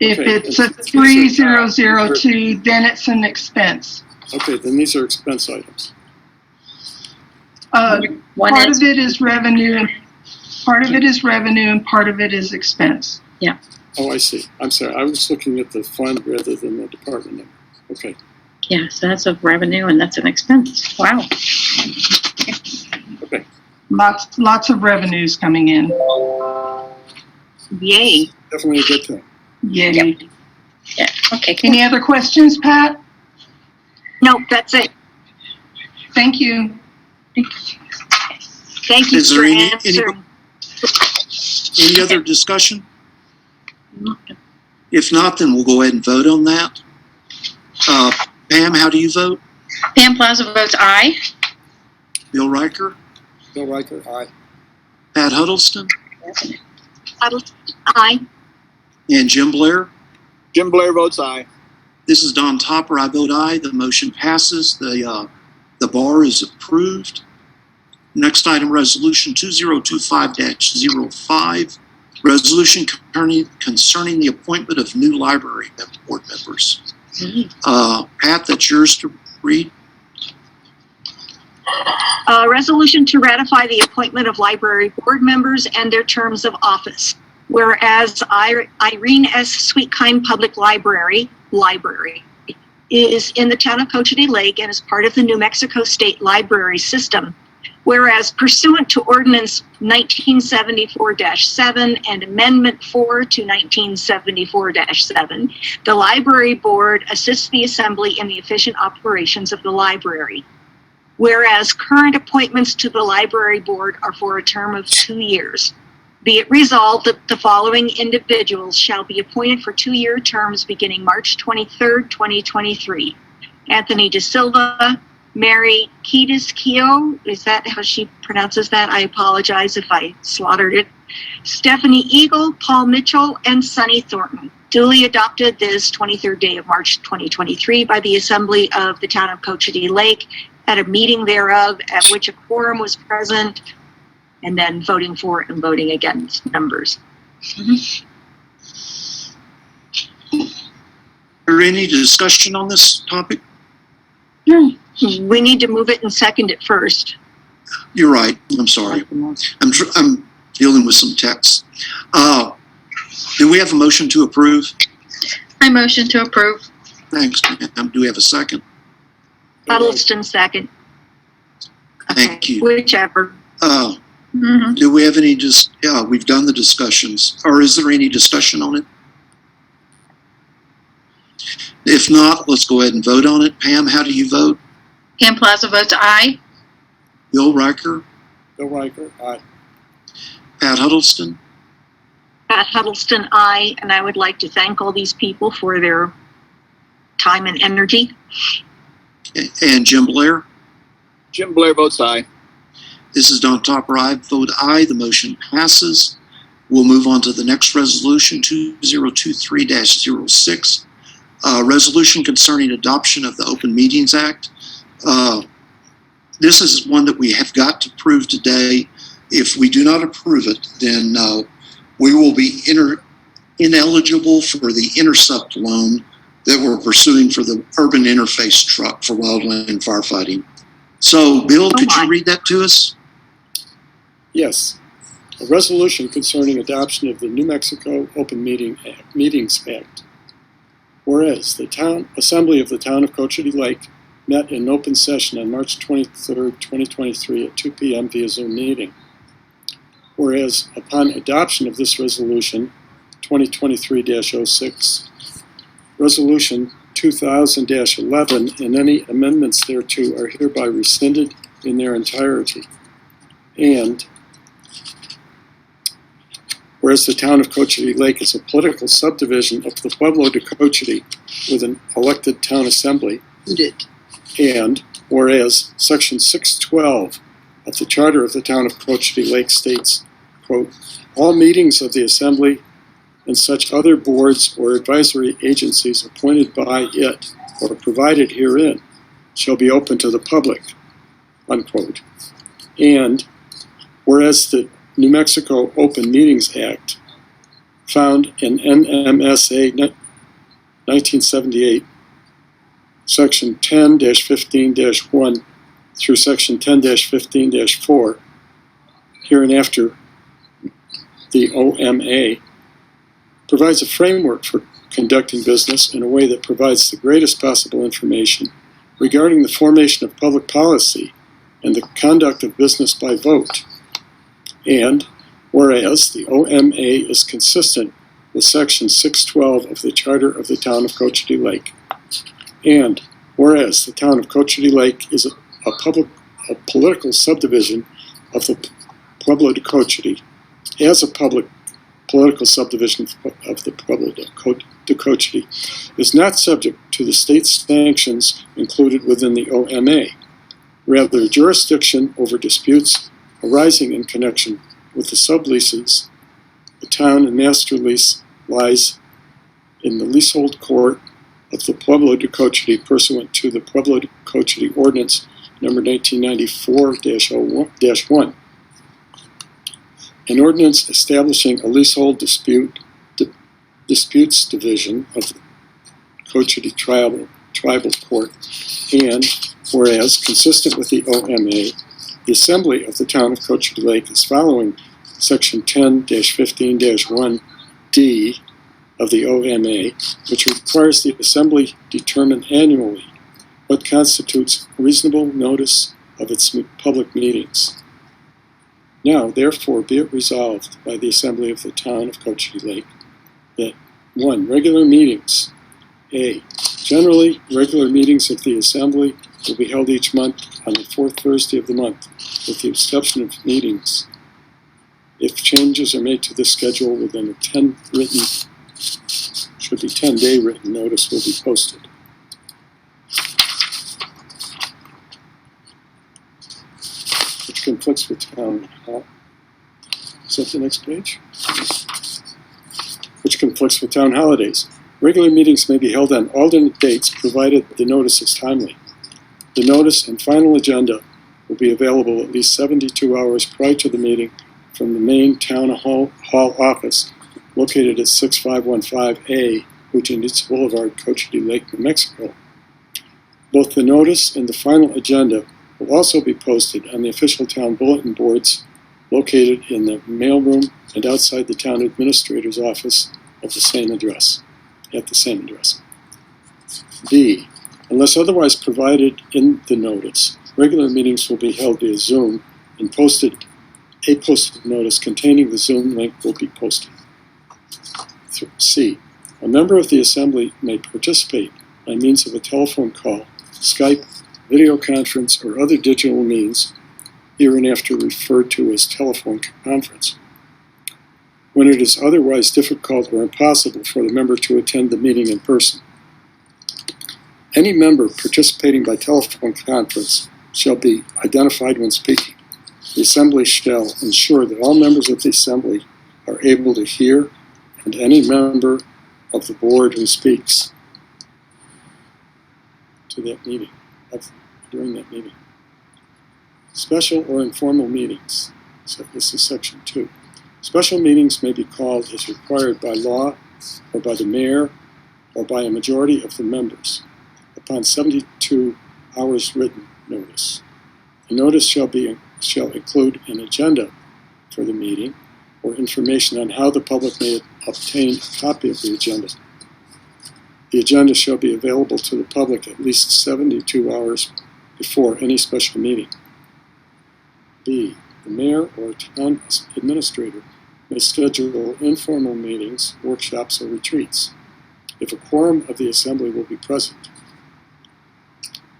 If Okay, it's a 3002, then it's an expense. Okay, then these are expense items. Part of it is revenue, and part of it is expense. Oh, I see. I'm sorry. I was looking at the fund rather than the department number. Okay. Yeah, so that's a revenue and that's an expense. Wow. Okay. Lots of revenues coming in. Yay! Definitely a good thing. Yay. Yep. Yeah, okay, cool. Any other questions, Pat? Nope, that's it. Thank you. Thank you Is there for any answering. other discussion? If not, then we'll go ahead and vote on that. Pam, how do you vote? Pam Plaza votes aye. Bill Riker? Bill Riker, aye. Pat Huddleston? Aye. And Jim Blair? Jim Blair votes aye. This is Don Topper. I vote aye. The motion passes. The bar is approved. Next item, Resolution 2025-05. Resolution concerning the appointment of new library board members. Pat, that's yours to read. Resolution to ratify the appointment of library board members and their terms of office. Whereas Irene S. Sweetkind Public Library is in the town of Cochiti-Lake and is part of the New Mexico State Library System. Whereas pursuant to Ordinance 1974-7 and Amendment 4 to 1974-7, the Library Board assists the Assembly in the efficient operations of the library. Whereas current appointments to the Library Board are for a term of 2 years. Be it resolved that the following individuals shall be appointed for 2-year terms beginning March 23rd, 2023. Anthony De Silva, Mary Kiedis-Keo, is that how she pronounces that? I apologize if I slaughtered it. Stephanie Eagle, Paul Mitchell, and Sonny Thornton. Duly adopted this 23rd day of March 2023 by the Assembly of the Town of Cochiti-Lake at a meeting thereof at which a quorum was present, and then voting for and voting against members. Is there any discussion on this topic? We need to move it and second it first. You're right. I'm sorry. I'm dealing with some text. Do we have a motion to approve? I motion to approve. Thanks, ma'am. Do we have a second? Huddleston second. Thank you. Whichever. Do we have any we've done the discussions, or is there any discussion on it? If not, let's go ahead and vote on it. Pam, how do you vote? Pam Plaza votes aye. Bill Riker? Bill Riker, aye. Pat Huddleston? Pat Huddleston, aye, and I would like to thank all these people for their time and energy. And Jim Blair? Jim Blair votes aye. This is Don Topper. I vote aye. The motion passes. We'll move on to the next resolution, 2023-06. Resolution concerning adoption of the Open Meetings Act. This is one that we have got to approve today. If we do not approve it, then we will be ineligible for the intercept loan that we're pursuing for the urban interface truck for wildland firefighting. So, Bill, could you read that to us? Yes. A resolution concerning adoption of the New Mexico Open Meetings Act. Whereas the Assembly of the Town of Cochiti-Lake met in open session on March 23rd, 2023 at 2 p.m. via Zoom meeting. Whereas upon adoption of this resolution, 2023-06, Resolution 2000-11 and any amendments thereto are hereby rescinded in their entirety. And whereas the Town of Cochiti-Lake is a political subdivision of the Pueblo de Cochiti with an elected town assembly, and whereas Section 612 of the Charter of the Town of Cochiti-Lake states, quote, all meetings of the Assembly and such other boards or advisory agencies appointed by it or provided herein shall be open to the public, unquote. And whereas the New Mexico Open Meetings Act, found in NMSA 1978, Section 10-15-1 through Section 10-15-4, hereinafter the OMA, provides a framework for conducting business in a way that provides the greatest possible information regarding the formation of public policy and the conduct of business by vote. And whereas the OMA is consistent with Section 612 of the Charter of the Town of Cochiti-Lake. And whereas the Town of Cochiti-Lake is a political subdivision of the Pueblo de Cochiti, as a public political subdivision of the Pueblo de Cochiti, is not subject to the state sanctions included within the OMA. Rather, jurisdiction over disputes arising in connection with the subleases, the town and master lease lies in the leasehold court of the Pueblo de Cochiti pursuant to the Pueblo de Cochiti Ordinance number 1994-1, an ordinance establishing a leasehold disputes division of the Cochiti Tribal Court, and whereas, consistent with the OMA, the Assembly of the Town of Cochiti-Lake is following Section 10-15-1D of the OMA, which requires the Assembly determine annually what constitutes reasonable notice of its public meetings. Now, therefore, be it resolved by the Assembly of the Town of Cochiti-Lake that 1. Regular meetings. A. Generally, regular meetings of the Assembly will be held each month on the fourth Thursday of the month, with the exception of meetings If changes are made to this schedule within a 10-day written notice will be posted. Which conflicts with town hall. Is that the next page? Which conflicts with town holidays. Regular meetings may be held on alternate dates provided the notice is timely. The notice and final agenda will be available at least 72 hours prior to the meeting from the main town hall office located at 6515A, Cochiti Boulevard, Town-Cochiti-Lake, New Mexico. Both the notice and the final agenda will also be posted on the official town bulletin boards located in the mailroom and outside the town administrator's office at the same address. B. Unless otherwise provided in the notice, regular meetings will be held via Zoom and a posted notice containing the Zoom link will be posted. C. A member of the assembly may participate by means of a telephone call, Skype, video conference, or other digital means, hereinafter referred to as telephone conference, when it is otherwise difficult or impossible for the member to attend the meeting in person. Any member participating by telephone conference shall be identified when speaking. The assembly shall ensure that all members of the assembly are able to hear, and any member of the board who speaks to that meeting, during that meeting. Special or informal meetings. So this is section 2. Special meetings may be called as required by law or by the mayor or by a majority of the members upon 72 hours written notice. The notice shall include an agenda for the meeting or information on how the public may obtain a copy of the agenda. The agenda shall be available to the public at least 72 hours before any special meeting. B. The mayor or town administrator may schedule informal meetings, workshops, or retreats if a quorum of the assembly will be present.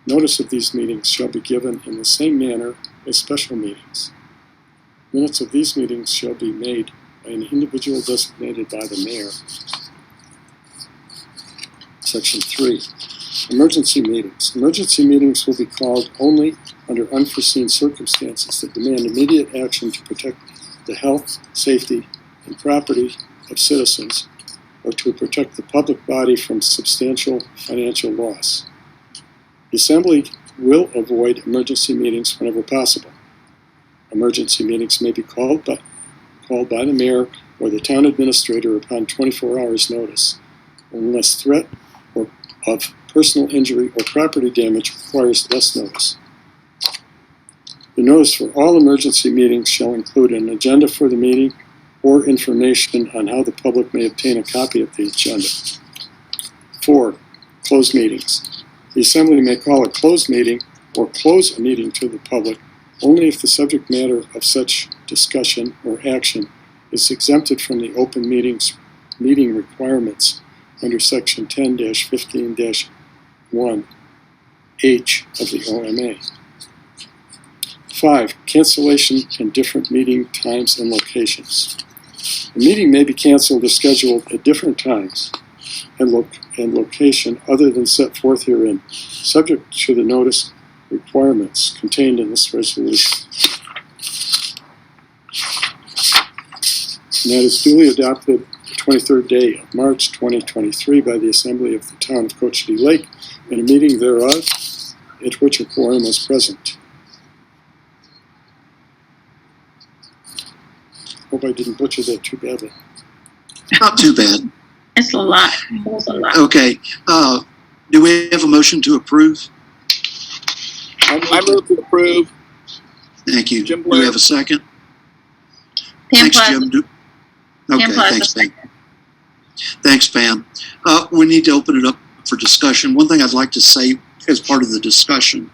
Notice of these meetings shall be given in the same manner as special meetings. Minutes of these meetings shall be made by an individual designated by the mayor. Section 3. Emergency meetings. Emergency meetings will be called only under unforeseen circumstances that demand immediate action to protect the health, safety, and property of citizens, or to protect the public body from substantial financial loss. The Assembly will avoid emergency meetings whenever possible. Emergency meetings may be called by the mayor or the town administrator upon 24 hours notice, unless threat of personal injury or property damage requires less notice. The notice for all emergency meetings shall include an agenda for the meeting or information on how the public may obtain a copy of the agenda. 4. Closed meetings. The Assembly may call a closed meeting or close a meeting to the public only if the subject matter of such discussion or action is exempted from the open meeting requirements under Section 10-15-1H of the OMA. 5. Cancellation and different meeting times and locations. A meeting may be canceled or scheduled at different times and location other than set forth herein, subject to the notice requirements contained in this resolution. And that is duly adopted the 23rd day of March 2023 by the Assembly of the Town of Cochiti-Lake in a meeting thereof at which a quorum was present. Hope I didn't butcher that too badly. Not too bad. It's a lot. It's a lot. Okay. Do we have a motion to approve? I move to approve. Thank you. Jim Do we Blair. have a second? Pam Thanks, Plaza. Jim. Okay, Pam Plaza, thanks, Pam. second. Thanks, Pam. We need to open it up for discussion. One thing I'd like to say as part of the discussion,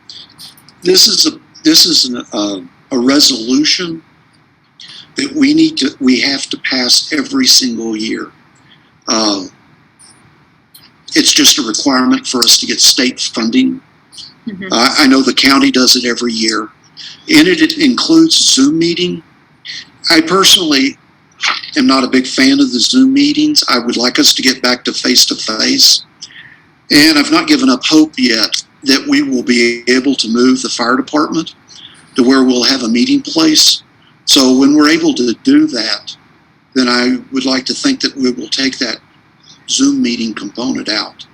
this is a resolution that we have to pass every single year. It's just a requirement for us to get state funding. Mhm. I know the county does it every year, and it includes Zoom meeting. I personally am not a big fan of the Zoom meetings. I would like us to get back to face-to-face. And I've not given up hope yet that we will be able to move the fire department to where we'll have a meeting place. So when we're able to do that, then I would like to think that we will take that Zoom meeting component out.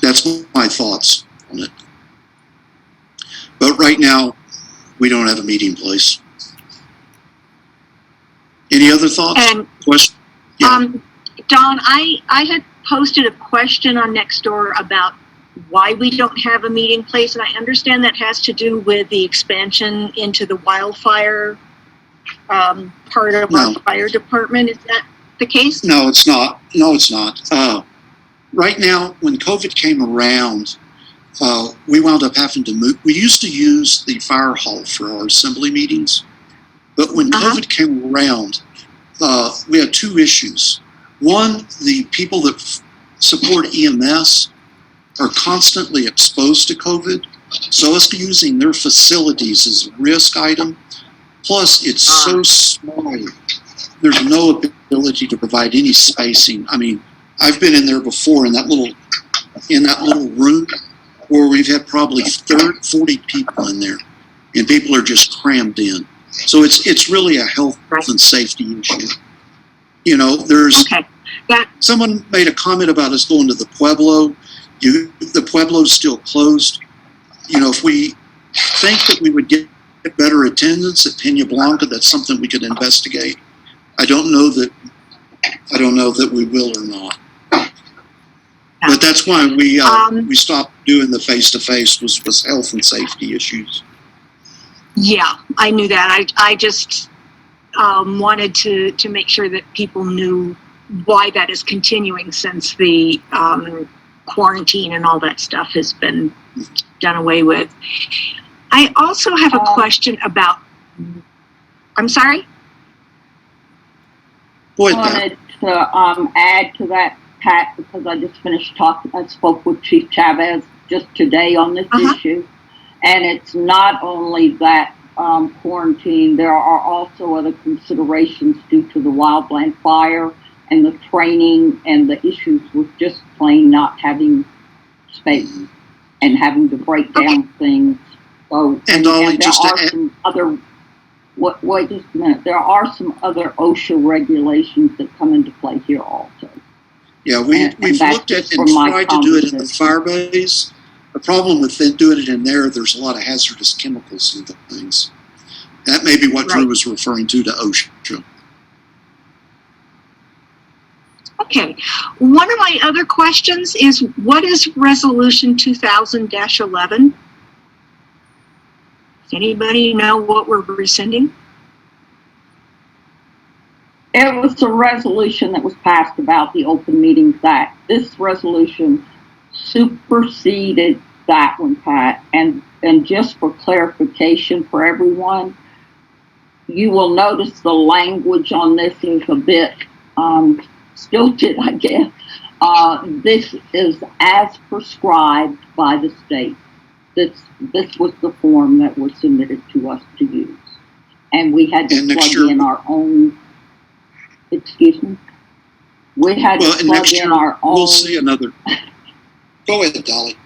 That's my thoughts on it. But right now, we don't have a meeting place. Any other thoughts? And Question? Yeah. Don, I had posted a question on Nextdoor about why we don't have a meeting place, and I understand that has to do with the expansion into the wildfire part of our fire department. Is that the case? No, it's not. No, it's not. Right now, when COVID came around, we wound up having to move. We used to use the fire hall for our assembly meetings, but when COVID came around, we had two issues. One, the people that support EMS are constantly exposed to COVID, so us using their facilities is a risk item. Plus, it's so small. There's no ability to provide any spacing. I mean, I've been in there before in that little room where we've had probably 40 people in there, and people are just crammed in. So it's really a health and safety issue. You know, there's someone made a comment about us going to the Pueblo. The Pueblo's still closed. You know, if we think that we would get better attendance at Peña Blanca, that's something we could investigate. I don't know that we will or not. But that's why we stopped doing the face-to-face was health and safety issues. Yeah, I knew that. I just wanted to make sure that people knew why that is continuing since the quarantine and all that stuff has been done away with. I also have a question about, I'm sorry? Go ahead, I wanted to add to that, Pat, because I just finished talking. I spoke with Chief Chavez just today on this issue. And it's not only that quarantine, there are also other considerations due to the wildland fire and the training and the issues with just plain not having space and having to break down things. So, and there are some other, wait just a minute, there are some other OSHA regulations that come into play here also. Yeah, we've looked at and tried to do it in the fire base. The problem with doing it in there's a lot of hazardous chemicals and things. That may be what Drew was referring to OSHA. Okay. One of my other questions is, what is Resolution 2000-11? Does anybody know what we're rescinding? It was a resolution that was passed about the Open Meetings Act. This resolution superseded that one, Pat. And just for clarification for everyone, you will notice the language on this is a bit stilted, I guess. This is as prescribed by the state. This was the form that was submitted to us to use. And we had to plug in our own, excuse me? We had to plug in our own. We'll see another. Go ahead, Dolly.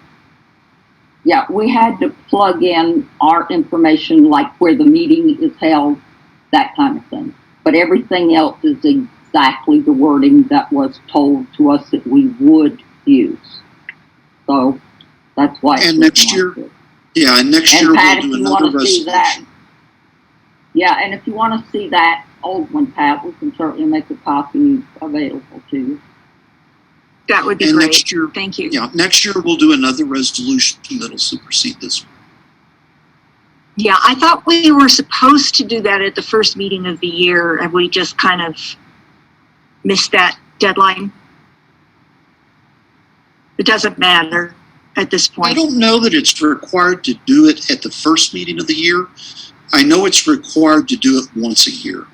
Yeah, we had to plug in our information, like where the meeting is held, that kind of thing. But everything else is exactly the wording that was told to us that we would use. So that's why. And next year, Pat, we'll do another resolution. Yeah, and if you want to see that old one, Pat, we can certainly make a copy available to you. That would be great. Next year, thank you. Yeah, next year we'll do another resolution that'll supersede this one. Yeah, I thought we were supposed to do that at the first meeting of the year, and we just kind of missed that deadline. It doesn't matter at this point. I don't know that it's required to do it at the first meeting of the year. I know it's required to do it once a year.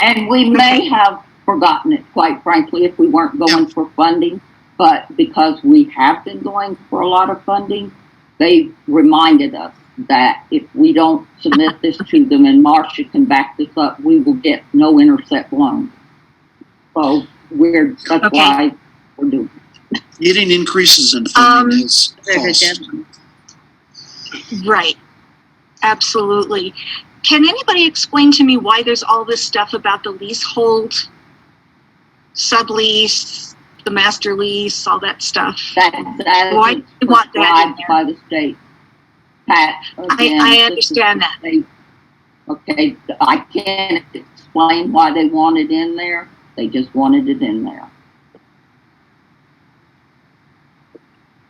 And we may have forgotten it, quite frankly, if we weren't going for funding. But because we have been going for a lot of funding, they reminded us that if we don't submit this to them and Marcia can back this up, we will get no intercept loans. So that's why we're doing it. Getting increases in funding is cost. Right. Absolutely. Can anybody explain to me why there's all this stuff about the leasehold, sublease, the master lease, all that stuff? Why do you want that in there? By the state. Pat, again, I understand that. Okay, I can't explain why they want it in there. They just wanted it in there.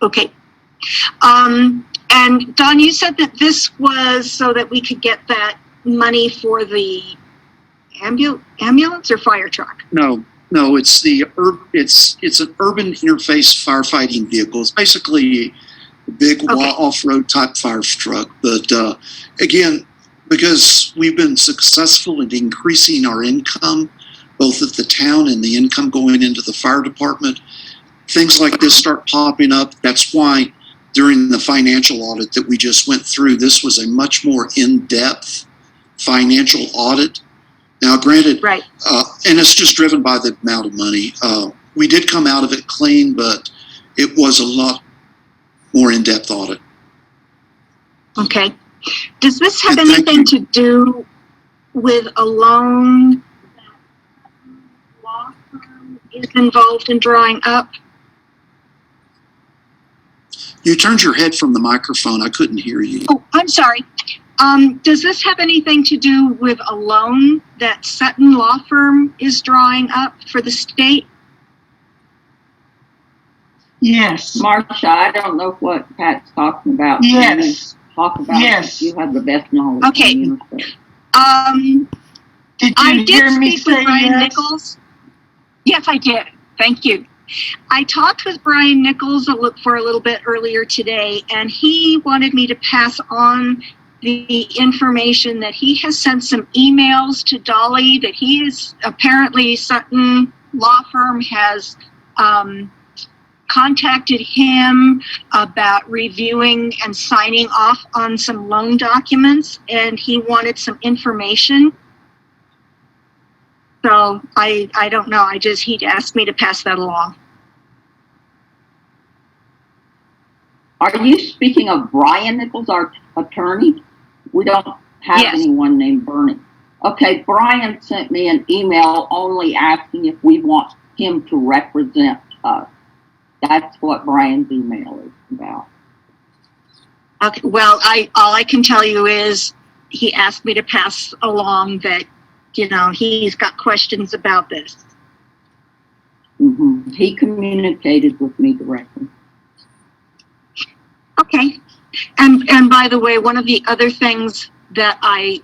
Okay. And Don, you said that this was so that we could get that money for the ambulance or fire truck? No, it's it's an urban interface firefighting vehicle. It's basically a big off-road type fire truck. But again, because we've been successful in increasing our income, both at the town and the income going into the fire department, things like this start popping up. That's why during the financial audit that we just went through, this was a much more in-depth financial audit. Now, granted, right. And it's just driven by the amount of money. We did come out of it clean, but it was a lot more in-depth audit. Okay. Does this have And thank anything you. to do with a loan that law firm is involved in drawing up? You turned your head from the microphone. I couldn't hear you. Oh, I'm sorry. Does this have anything to do with a loan that Sutton Law Firm is drawing up for the state? Yes. Marcia, I don't know what Pat's talking about. Yes. Talk about Yes. it. You have the best knowledge. Okay. on the intercept. Did I you did hear me speak with say Brian yes? Nichols. Yes, I did. Thank you. I talked with Brian Nichols for a little bit earlier today, and he wanted me to pass on the information that he has sent some emails to Dolly that he is apparently Sutton Law Firm has contacted him about reviewing and signing off on some loan documents, and he wanted some information. So I don't know. He'd asked me to pass that along. Are you speaking of Brian Nichols, our attorney? We don't have Yes. anyone named Bernie. Okay, Brian sent me an email only asking if we want him to represent us. That's what Brian's email is about. Okay. Well, all I can tell you is he asked me to pass along that, he's got questions about this. Mm-hmm. He communicated with me directly. Okay. And by the way, one of the other things that I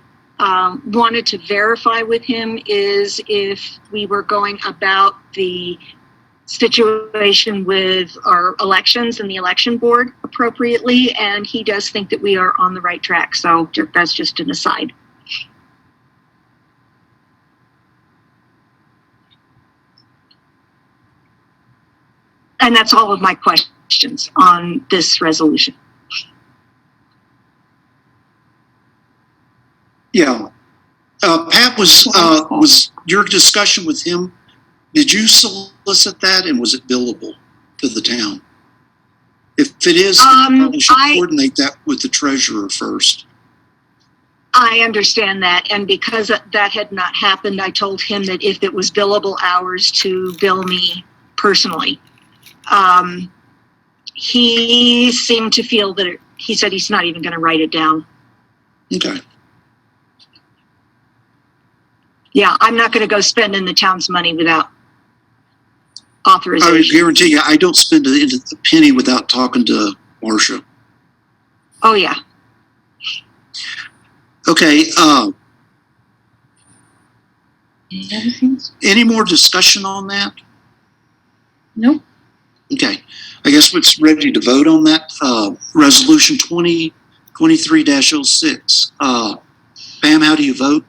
wanted to verify with him is if we were going about the situation with our elections and the election board appropriately, and he does think that we are on the right track. So that's just an aside. And that's all of my questions on this resolution. Yeah. Pat, was your discussion with him, did you solicit that, and was it billable to the town? If it is, then you probably should coordinate that with the treasurer first. I understand that, and because that had not happened, I told him that if it was billable hours to bill me personally. He seemed to feel that he said he's not even going to write it down. Okay. Yeah, I'm not going to go spending the town's money without I authorization. guarantee you, I don't spend a penny without talking to Marcia. Oh, yeah. Okay. Any more discussion on that? Nope. Okay. I guess we're ready to vote on that. Resolution 2023-06. Pam, how do you vote?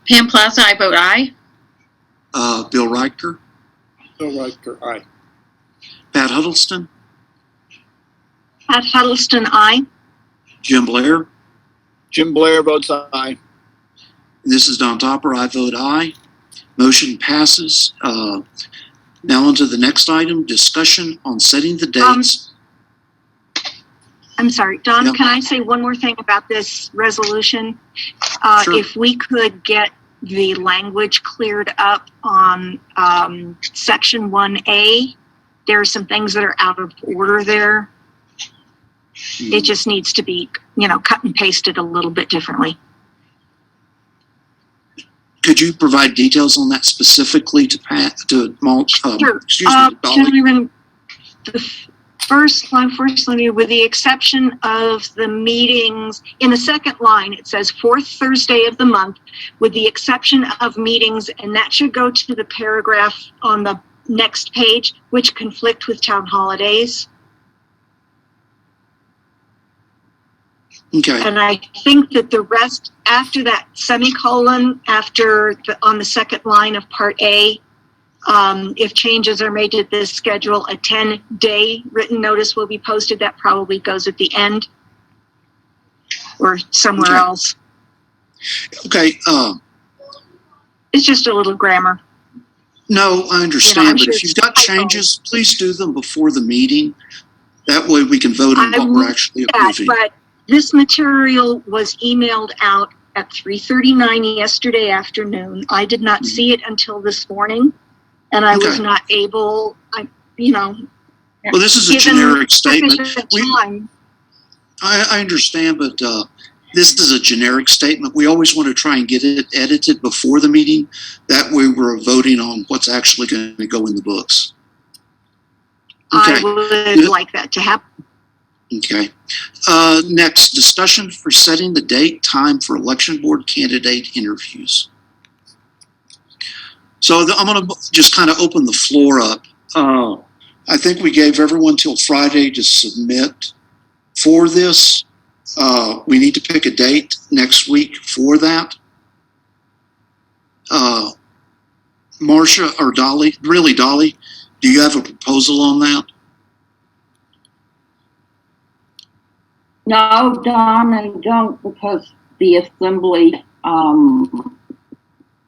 Pam Plaza, I vote aye. Bill Riker? Bill Riker, aye. Pat Huddleston? Pat Huddleston, aye. Jim Blair? Jim Blair votes aye. This is Don Topper. I vote aye. Motion passes. Now on to the next item, discussion on setting the dates. I'm sorry, Don, Yeah. can I say one more thing about this resolution? Sure. If we could get the language cleared up on section 1A, there are some things that are out of order there. It just needs to be, cut and pasted a little bit differently. Could you provide details on that specifically to Pat, to Sure. excuse me, to Dolly? Chairman, the first line, with the exception of the meetings, in the second line, it says fourth Thursday of the month, with the exception of meetings, and that should go to the paragraph on the next page, which conflict with town holidays. Okay. And I think that the rest, after that semicolon, on the second line of part A, if changes are made to this schedule, a 10-day written notice will be posted. That probably goes at the end or somewhere Okay. else. Okay. It's just a little grammar. No, I understand, I'm but sure if you've it's got changes, please do them before the meeting. That way we can vote on what we're actually approving. But this material was emailed out at 3:39 yesterday afternoon. I did not see it until this morning, and I was Okay. not able, Well, this is a given generic statement. sufficient We- time. I understand, but this is a generic statement. We always want to try and get it edited before the meeting. That way we're voting on what's actually going to go in the books. I would like that to happen. Okay. Next, discussion for setting the date, time for election board candidate interviews. So I'm going to just kind of open the floor up. I think we gave everyone till Friday to submit for this. We need to pick a date next week for that. Marcia or Dolly, Dolly, do you have a proposal on that? No, Don, I don't, because the assembly,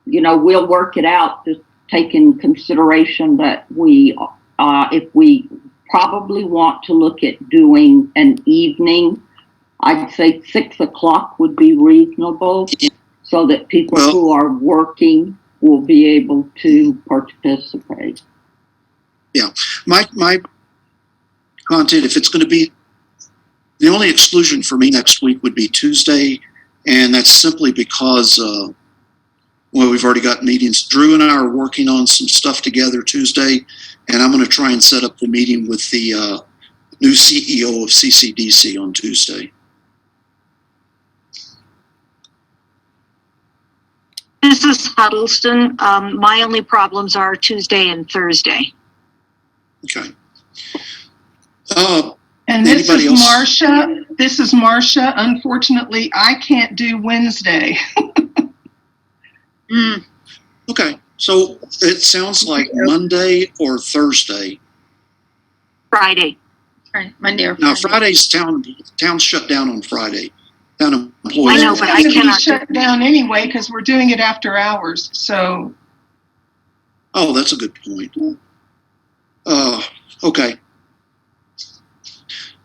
we'll work it out, just take in consideration that if we probably want to look at doing an evening, I'd say 6 o'clock would be reasonable, so that people who are working will be able to participate. Yeah, my content, if it's going to be, the only exclusion for me next week would be Tuesday, and that's simply because, we've already got meetings. Drew and I are working on some stuff together Tuesday, and I'm going to try and set up the meeting with the new CEO of CCDC on Tuesday. This is Huddleston. My only problems are Tuesday and Thursday. Okay. And this Anybody is else? Marcia. This is Marcia. Unfortunately, I can't do Wednesday. Okay, so it sounds like Monday or Thursday. Friday. Right, Monday or Now, Friday. Friday's town's shut down on Friday. Town employees. I know, but I It's gonna be cannot. shut down anyway because we're doing it after hours. So Oh, that's a good point. Okay.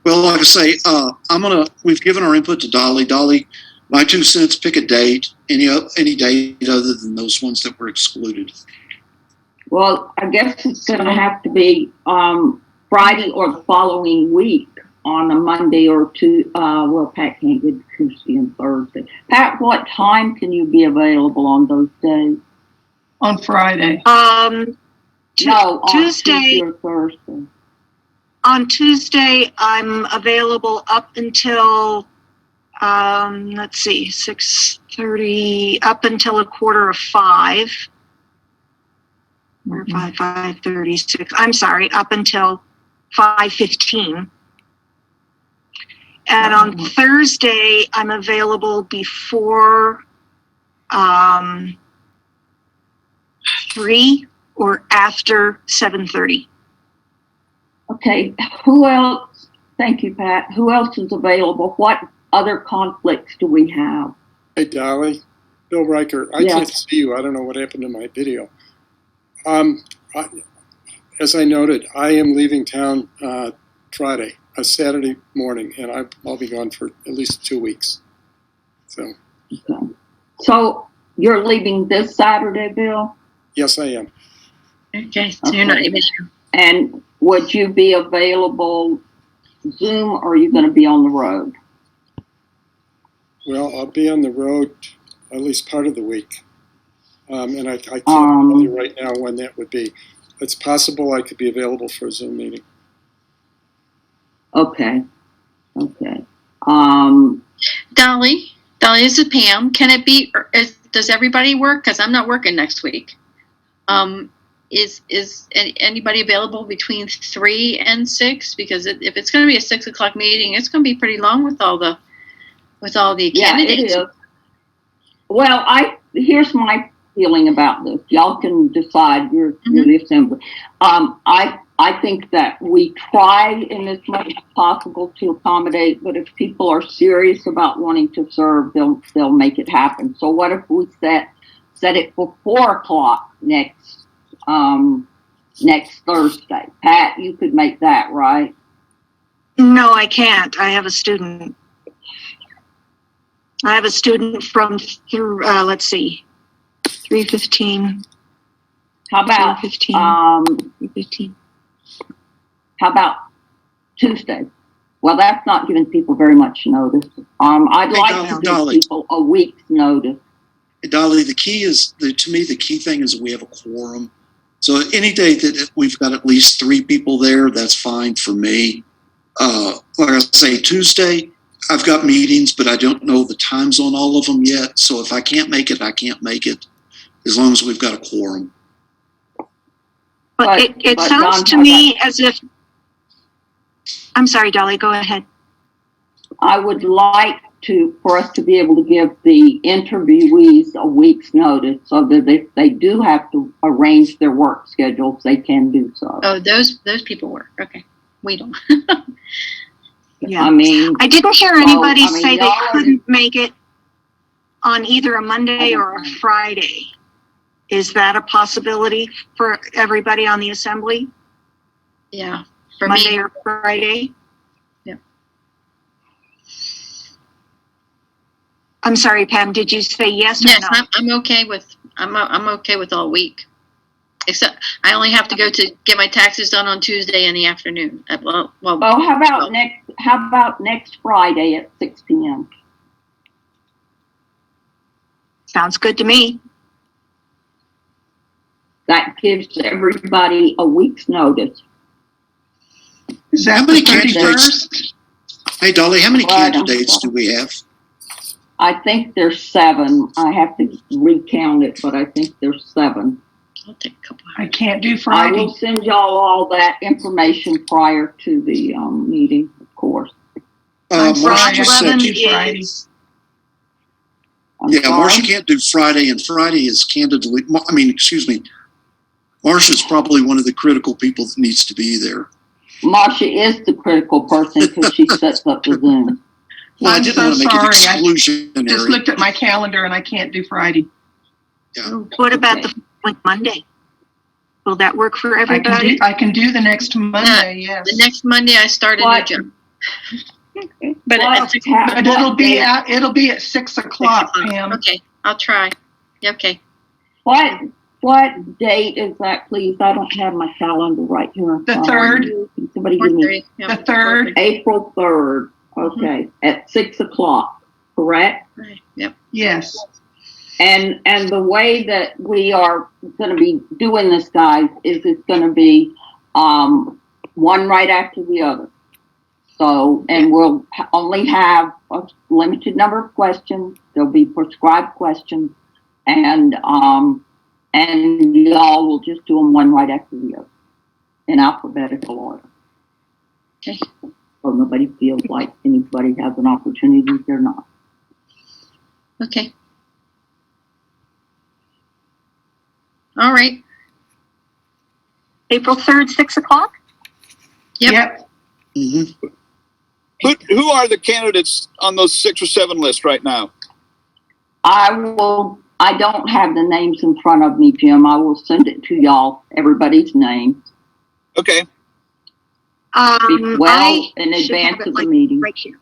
Well, like I say, we've given our input to Dolly. Dolly, my 2 cents, pick a date, any date other than those ones that were excluded. Well, I guess it's going to have to be Friday or the following week on a Monday or two. Pat can't get Tuesday and Thursday. Pat, what time can you be available on those days? on Friday. No, on Tuesday. Tuesday or Thursday. On Tuesday, I'm available up until, 6:30, up until 4:45. Or 5:36. I'm sorry, up until 5:15. And on Thursday, I'm available before 3 or after 7:30. Okay, who else? Thank you, Pat. Who else is available? What other conflicts do we have? Hey, Dolly, Bill Riker, I Yes. can't see you. I don't know what happened to my video. As I noted, I am leaving town Friday, a Saturday morning, and I'll be gone for at least 2 weeks. So, Okay. So you're leaving this Saturday, Bill? yes, I am. Okay, so you're not Okay. even. And would you be available Zoom, or are you going to be on the road? Well, I'll be on the road at least part of the week. And I can't tell you right now when that would be. It's possible I could be available for a Zoom meeting. Okay. Okay. Dolly, this is Pam. Can it be, does everybody work? Because I'm not working next week. Is anybody available between 3 and 6? Because if it's going to be a 6 o'clock meeting, it's going to be pretty long with all the Yeah, it candidates. is. Well, here's my feeling about this. Y'all can decide. You're the assembly. I think that we try in as much as possible to accommodate, but if people are serious about wanting to serve, they'll make it happen. So what if we set it for 4 o'clock next Thursday? Pat, you could make that, right? No, I can't. I have a student. From through, let's see, 3:15. How about 3:15. How about Tuesday? Well, that's not giving people very much notice. I'd Hey, like to give Dolly. people a week's notice. Hey, Dolly, the key thing is we have a quorum. So any day that we've got at least 3 people there, that's fine for me. Like I say, Tuesday, I've got meetings, but I don't know the times on all of them yet. So if I can't make it, I can't make it, as long as we've got a quorum. But it sounds to me as if, I'm sorry, Dolly, go ahead. I would like for us to be able to give the interviewees a week's notice so that if they do have to arrange their work schedules, they can do so. Oh, those people work. Okay, we don't. Yeah. I mean, I didn't hear anybody say they y'all couldn't make it on either a Monday or a Friday. Is that a possibility for everybody on the assembly? Yeah, for Monday me. or Friday? Yeah. I'm sorry, Pam, did you say yes or Yes, no? I'm okay with. I'm okay with all week. Except I only have to go to get my taxes done on Tuesday in the afternoon. how about next Friday at 6 p.m.? Sounds good to me. That gives everybody a week's notice. Is that How the many candidates? 31st? Hey, Dolly, how many Right, candidates do we have? I think there's 7. I have to recount it, but I think there's 7. I'll take a couple. I can't do I Friday. will send y'all all that information prior to the meeting, of course. I'm sorry, Marcia I just can't said, do Friday. I'm yeah, sorry. Marcia can't do Friday, and Friday is Marcia's probably one of the critical people that needs to be there. Marcia is the critical person because she sets up the Zoom. Well, I I'm didn't so want to make sorry. it I exclusionary. just looked at my calendar and I can't do Friday. What about Okay. the following Monday? Will that work for I everybody? can do the next Monday, yes. The next Monday I start a new What? job. But But it'll be at 6 o'clock, Pam. Okay, I'll try. Okay. What date is that, please? I don't have my calendar right here. The 3rd. Can somebody give me 4:30, yeah, The 3rd. April 3rd? Okay, at 6 o'clock, correct? Right. Yep. Yes. And the way that we are going to be doing this, guys, is it's going to be one right after the other. So, and we'll only have a limited number of questions. There'll be prescribed questions, and y'all will just do them one right after the other in alphabetical order. Okay. So nobody feels like anybody has an opportunity if they're not. Okay. All right. April 3rd, 6 o'clock? Yep. Yep. Mm-hmm. Who are the candidates on those 6 or 7 lists right now? I don't have the names in front of me, Jim. I will send it to y'all, everybody's name. Okay. Well, in should advance have it, of the like, meeting. right here.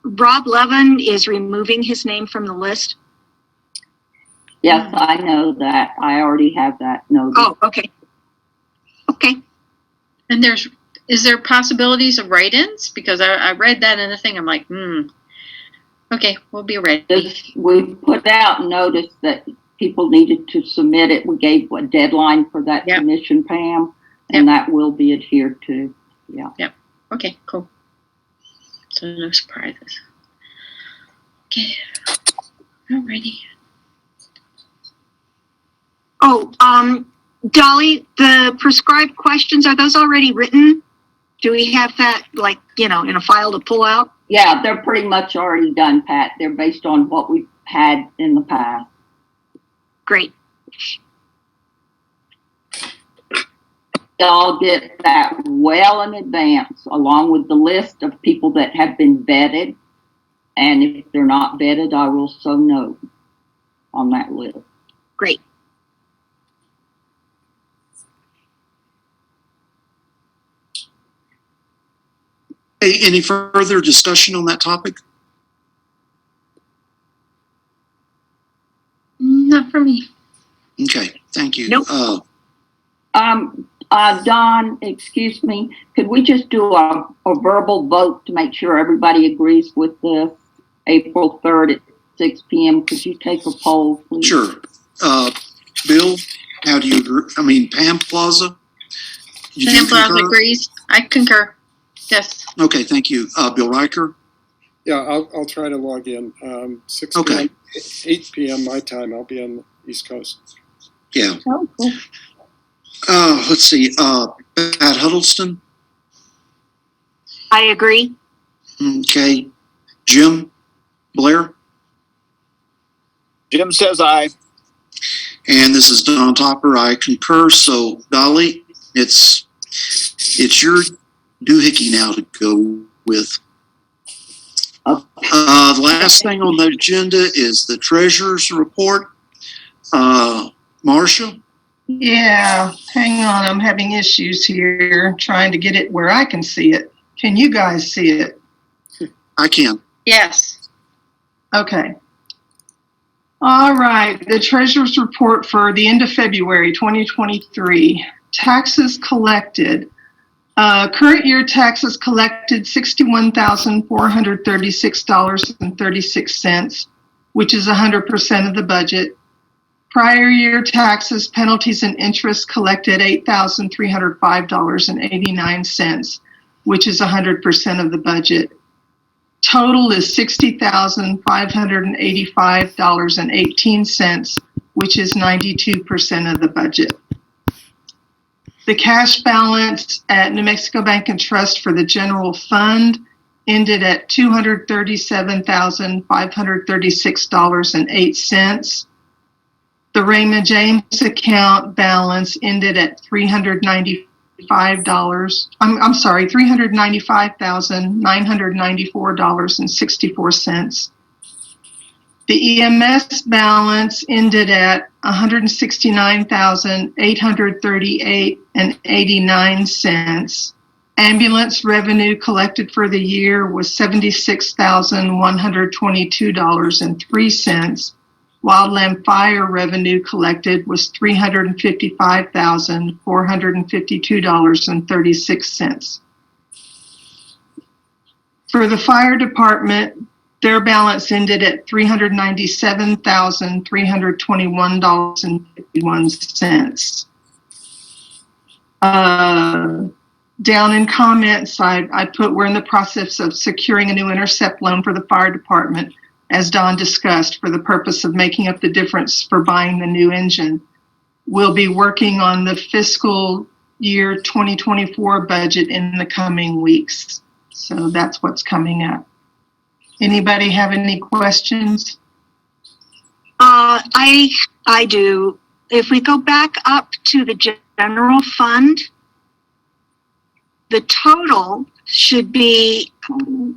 Rob Levin is removing his name from the list. Yes, I know that. I already have that noted. Oh, okay. Okay. And is there possibilities of write-ins? Because I read that in the thing. I'm like, okay, we'll be ready. We put out notice that people needed to submit it. We gave a deadline for that submission, Pam, and that will be adhered to. Yeah. Yep. Okay, cool. So no surprises. Okay. Alrighty. Oh, Dolly, the prescribed questions, are those already written? Do we have that, like, in a file to pull out? Yeah, they're pretty much already done, Pat. They're based on what we've had in the past. Great. I'll get that well in advance, along with the list of people that have been vetted. And if they're not vetted, I will so note on that list. Great. Hey, any further discussion on that topic? Not for me. Okay, thank you. Nope. Don, excuse me, could we just do a verbal vote to make sure everybody agrees with this? April 3rd at 6 p.m. Could you take a poll, please? Sure. Bill, how do you agree? I mean, Pam Plaza? Pam Plaza agrees. I concur. Yes. Okay, thank you. Bill Riker? Yeah, I'll try to log in. 6 Okay. p.m., 8 p.m. my time. I'll be on the East Coast. Yeah. Oh, cool. Let's see. Pat Huddleston? I agree. Okay. Jim Blair? Jim says aye. And this is Don Topper. I concur. So, Dolly, it's your doohickey now to go with. The last thing on the agenda is the treasurer's report. Marcia? Yeah, hang on. I'm having issues here trying to get it where I can see it. Can you guys see it? I can. Yes. Okay. All right. The treasurer's report for the end of February 2023. Taxes collected. Current year taxes collected $61,436.36, which is 100% of the budget. Prior year taxes, penalties, and interest collected $8,305.89, which is 100% of the budget. Total is $60,585.18, which is 92% of the budget. The cash balance at New Mexico Bank and Trust for the general fund ended at $237,536.08. The Raymond James account balance ended at $395,994.64. The EMS balance ended at $169,838.89. Ambulance revenue collected for the year was $76,122.03. Wildland fire revenue collected was $355,452.36. For the fire department, their balance ended at $397,321.51. Down in comments, I put we're in the process of securing a new intercept loan for the fire department, as Don discussed, for the purpose of making up the difference for buying the new engine. We'll be working on the fiscal year 2024 budget in the coming weeks. So that's what's coming up. Anybody have any questions? I do. If we go back up to the general fund, the total should be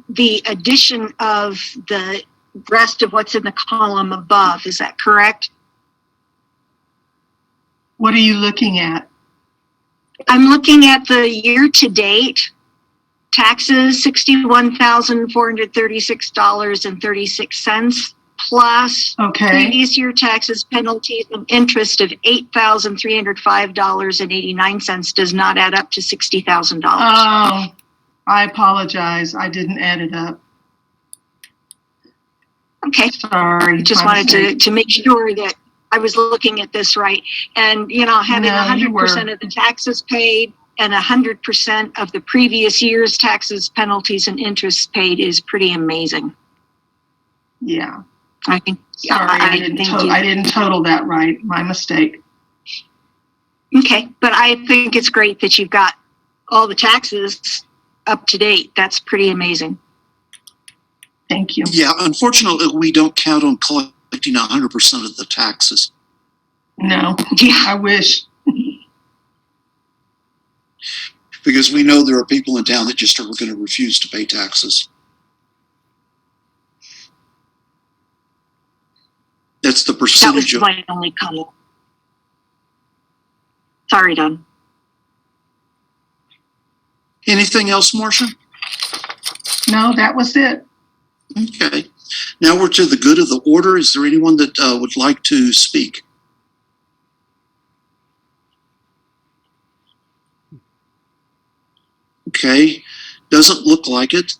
the addition of the rest of what's in the column above. Is that correct? What are you looking at? I'm looking at the year-to-date taxes, $61,436.36, plus Okay. previous year taxes, penalties, and interest of $8,305.89 does not add up to $60,000. Oh, I apologize. I didn't add it up. Okay. Sorry. Just my wanted mistake. to make sure that I was looking at this right. And, you know, having No, you 100% were. of the taxes paid and 100% of the previous year's taxes, penalties, and interest paid is pretty amazing. Yeah. I think. Sorry, I didn't total that right. My mistake. Okay, but I think it's great that you've got all the taxes up to date. That's pretty amazing. Thank you. Yeah, unfortunately, we don't count on collecting 100% of the taxes. No, Yeah. I wish. Because we know there are people in town that just are going to refuse to pay taxes. That's the That was percentage of. my only comment. Sorry, Don. Anything else, Marcia? No, that was it. Okay. Now we're to the good of the order. Is there anyone that would like to speak? Okay. Doesn't look like it.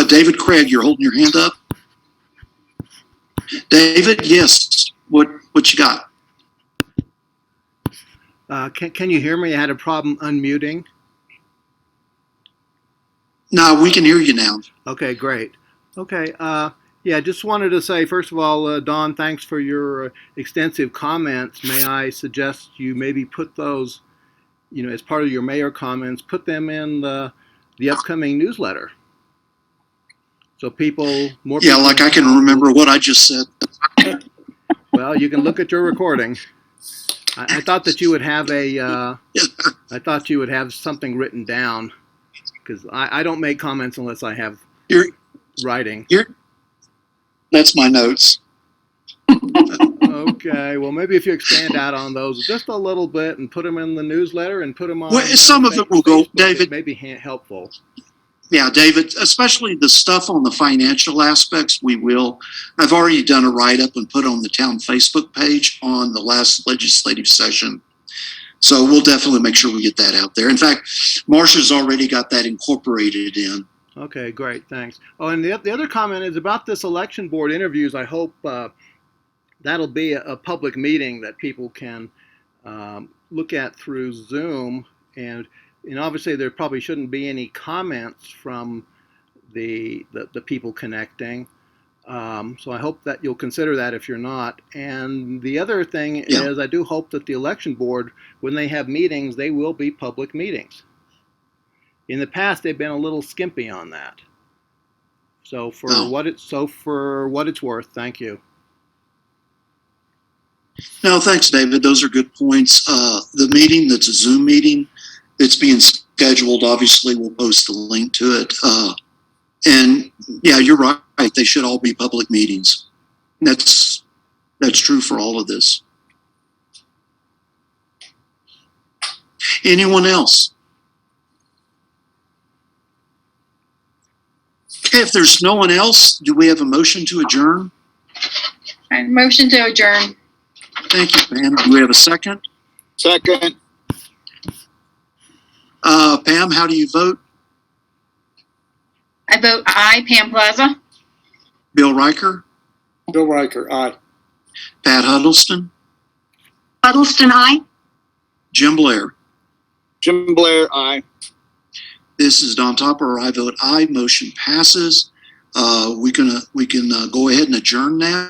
David Craig, you're holding your hand up. David, yes. What you got? Can you hear me? I had a problem unmuting. No, we can hear you now. Okay, great. Okay, yeah, just wanted to say, first of all, Dawn, thanks for your extensive comments. May I suggest you maybe put those, you know, as part of your mayor comments, put them in the upcoming newsletter. So more Yeah, people like I can remember what I just said. Well, you can look at your recording. I thought that you would have I thought you would have something written down, because I don't make comments unless I have writing. That's my notes. Okay, well, maybe if you expand out on those just a little bit and put them in the newsletter and put them on. Well, some of it will go, David. It may be helpful. Yeah, David, especially the stuff on the financial aspects, we will. I've already done a write-up and put on the town Facebook page on the last legislative session. So we'll definitely make sure we get that out there. In fact, Marcia's already got that incorporated in. Okay, great, thanks. Oh, and the other comment is about this election board interviews. I hope that'll be a public meeting that people can look at through Zoom. And obviously there probably shouldn't be any comments from the people connecting. So I hope that you'll consider that if you're not. And the other thing is, I do hope that the election board, when they have meetings, they will be public meetings. In the past, they've been a little skimpy on that. So for what it's worth, thank you. No, thanks, David. Those are good points. The meeting that's a Zoom meeting, it's being scheduled. Obviously, we'll post the link to it. And yeah, you're right. They should all be public meetings. That's true for all of this. Anyone else? Okay, if there's no one else, do we have a motion to adjourn? All right, motion to adjourn. Thank you, Pam. Do we have a second? Second. Pam, how do you vote? I vote aye. Pam Plaza. Bill Riker? Bill Riker, aye. Pat Huddleston? Huddleston, aye. Jim Blair? Jim Blair, aye. This is Don Topper. I vote aye. Motion passes. We can go ahead and adjourn now.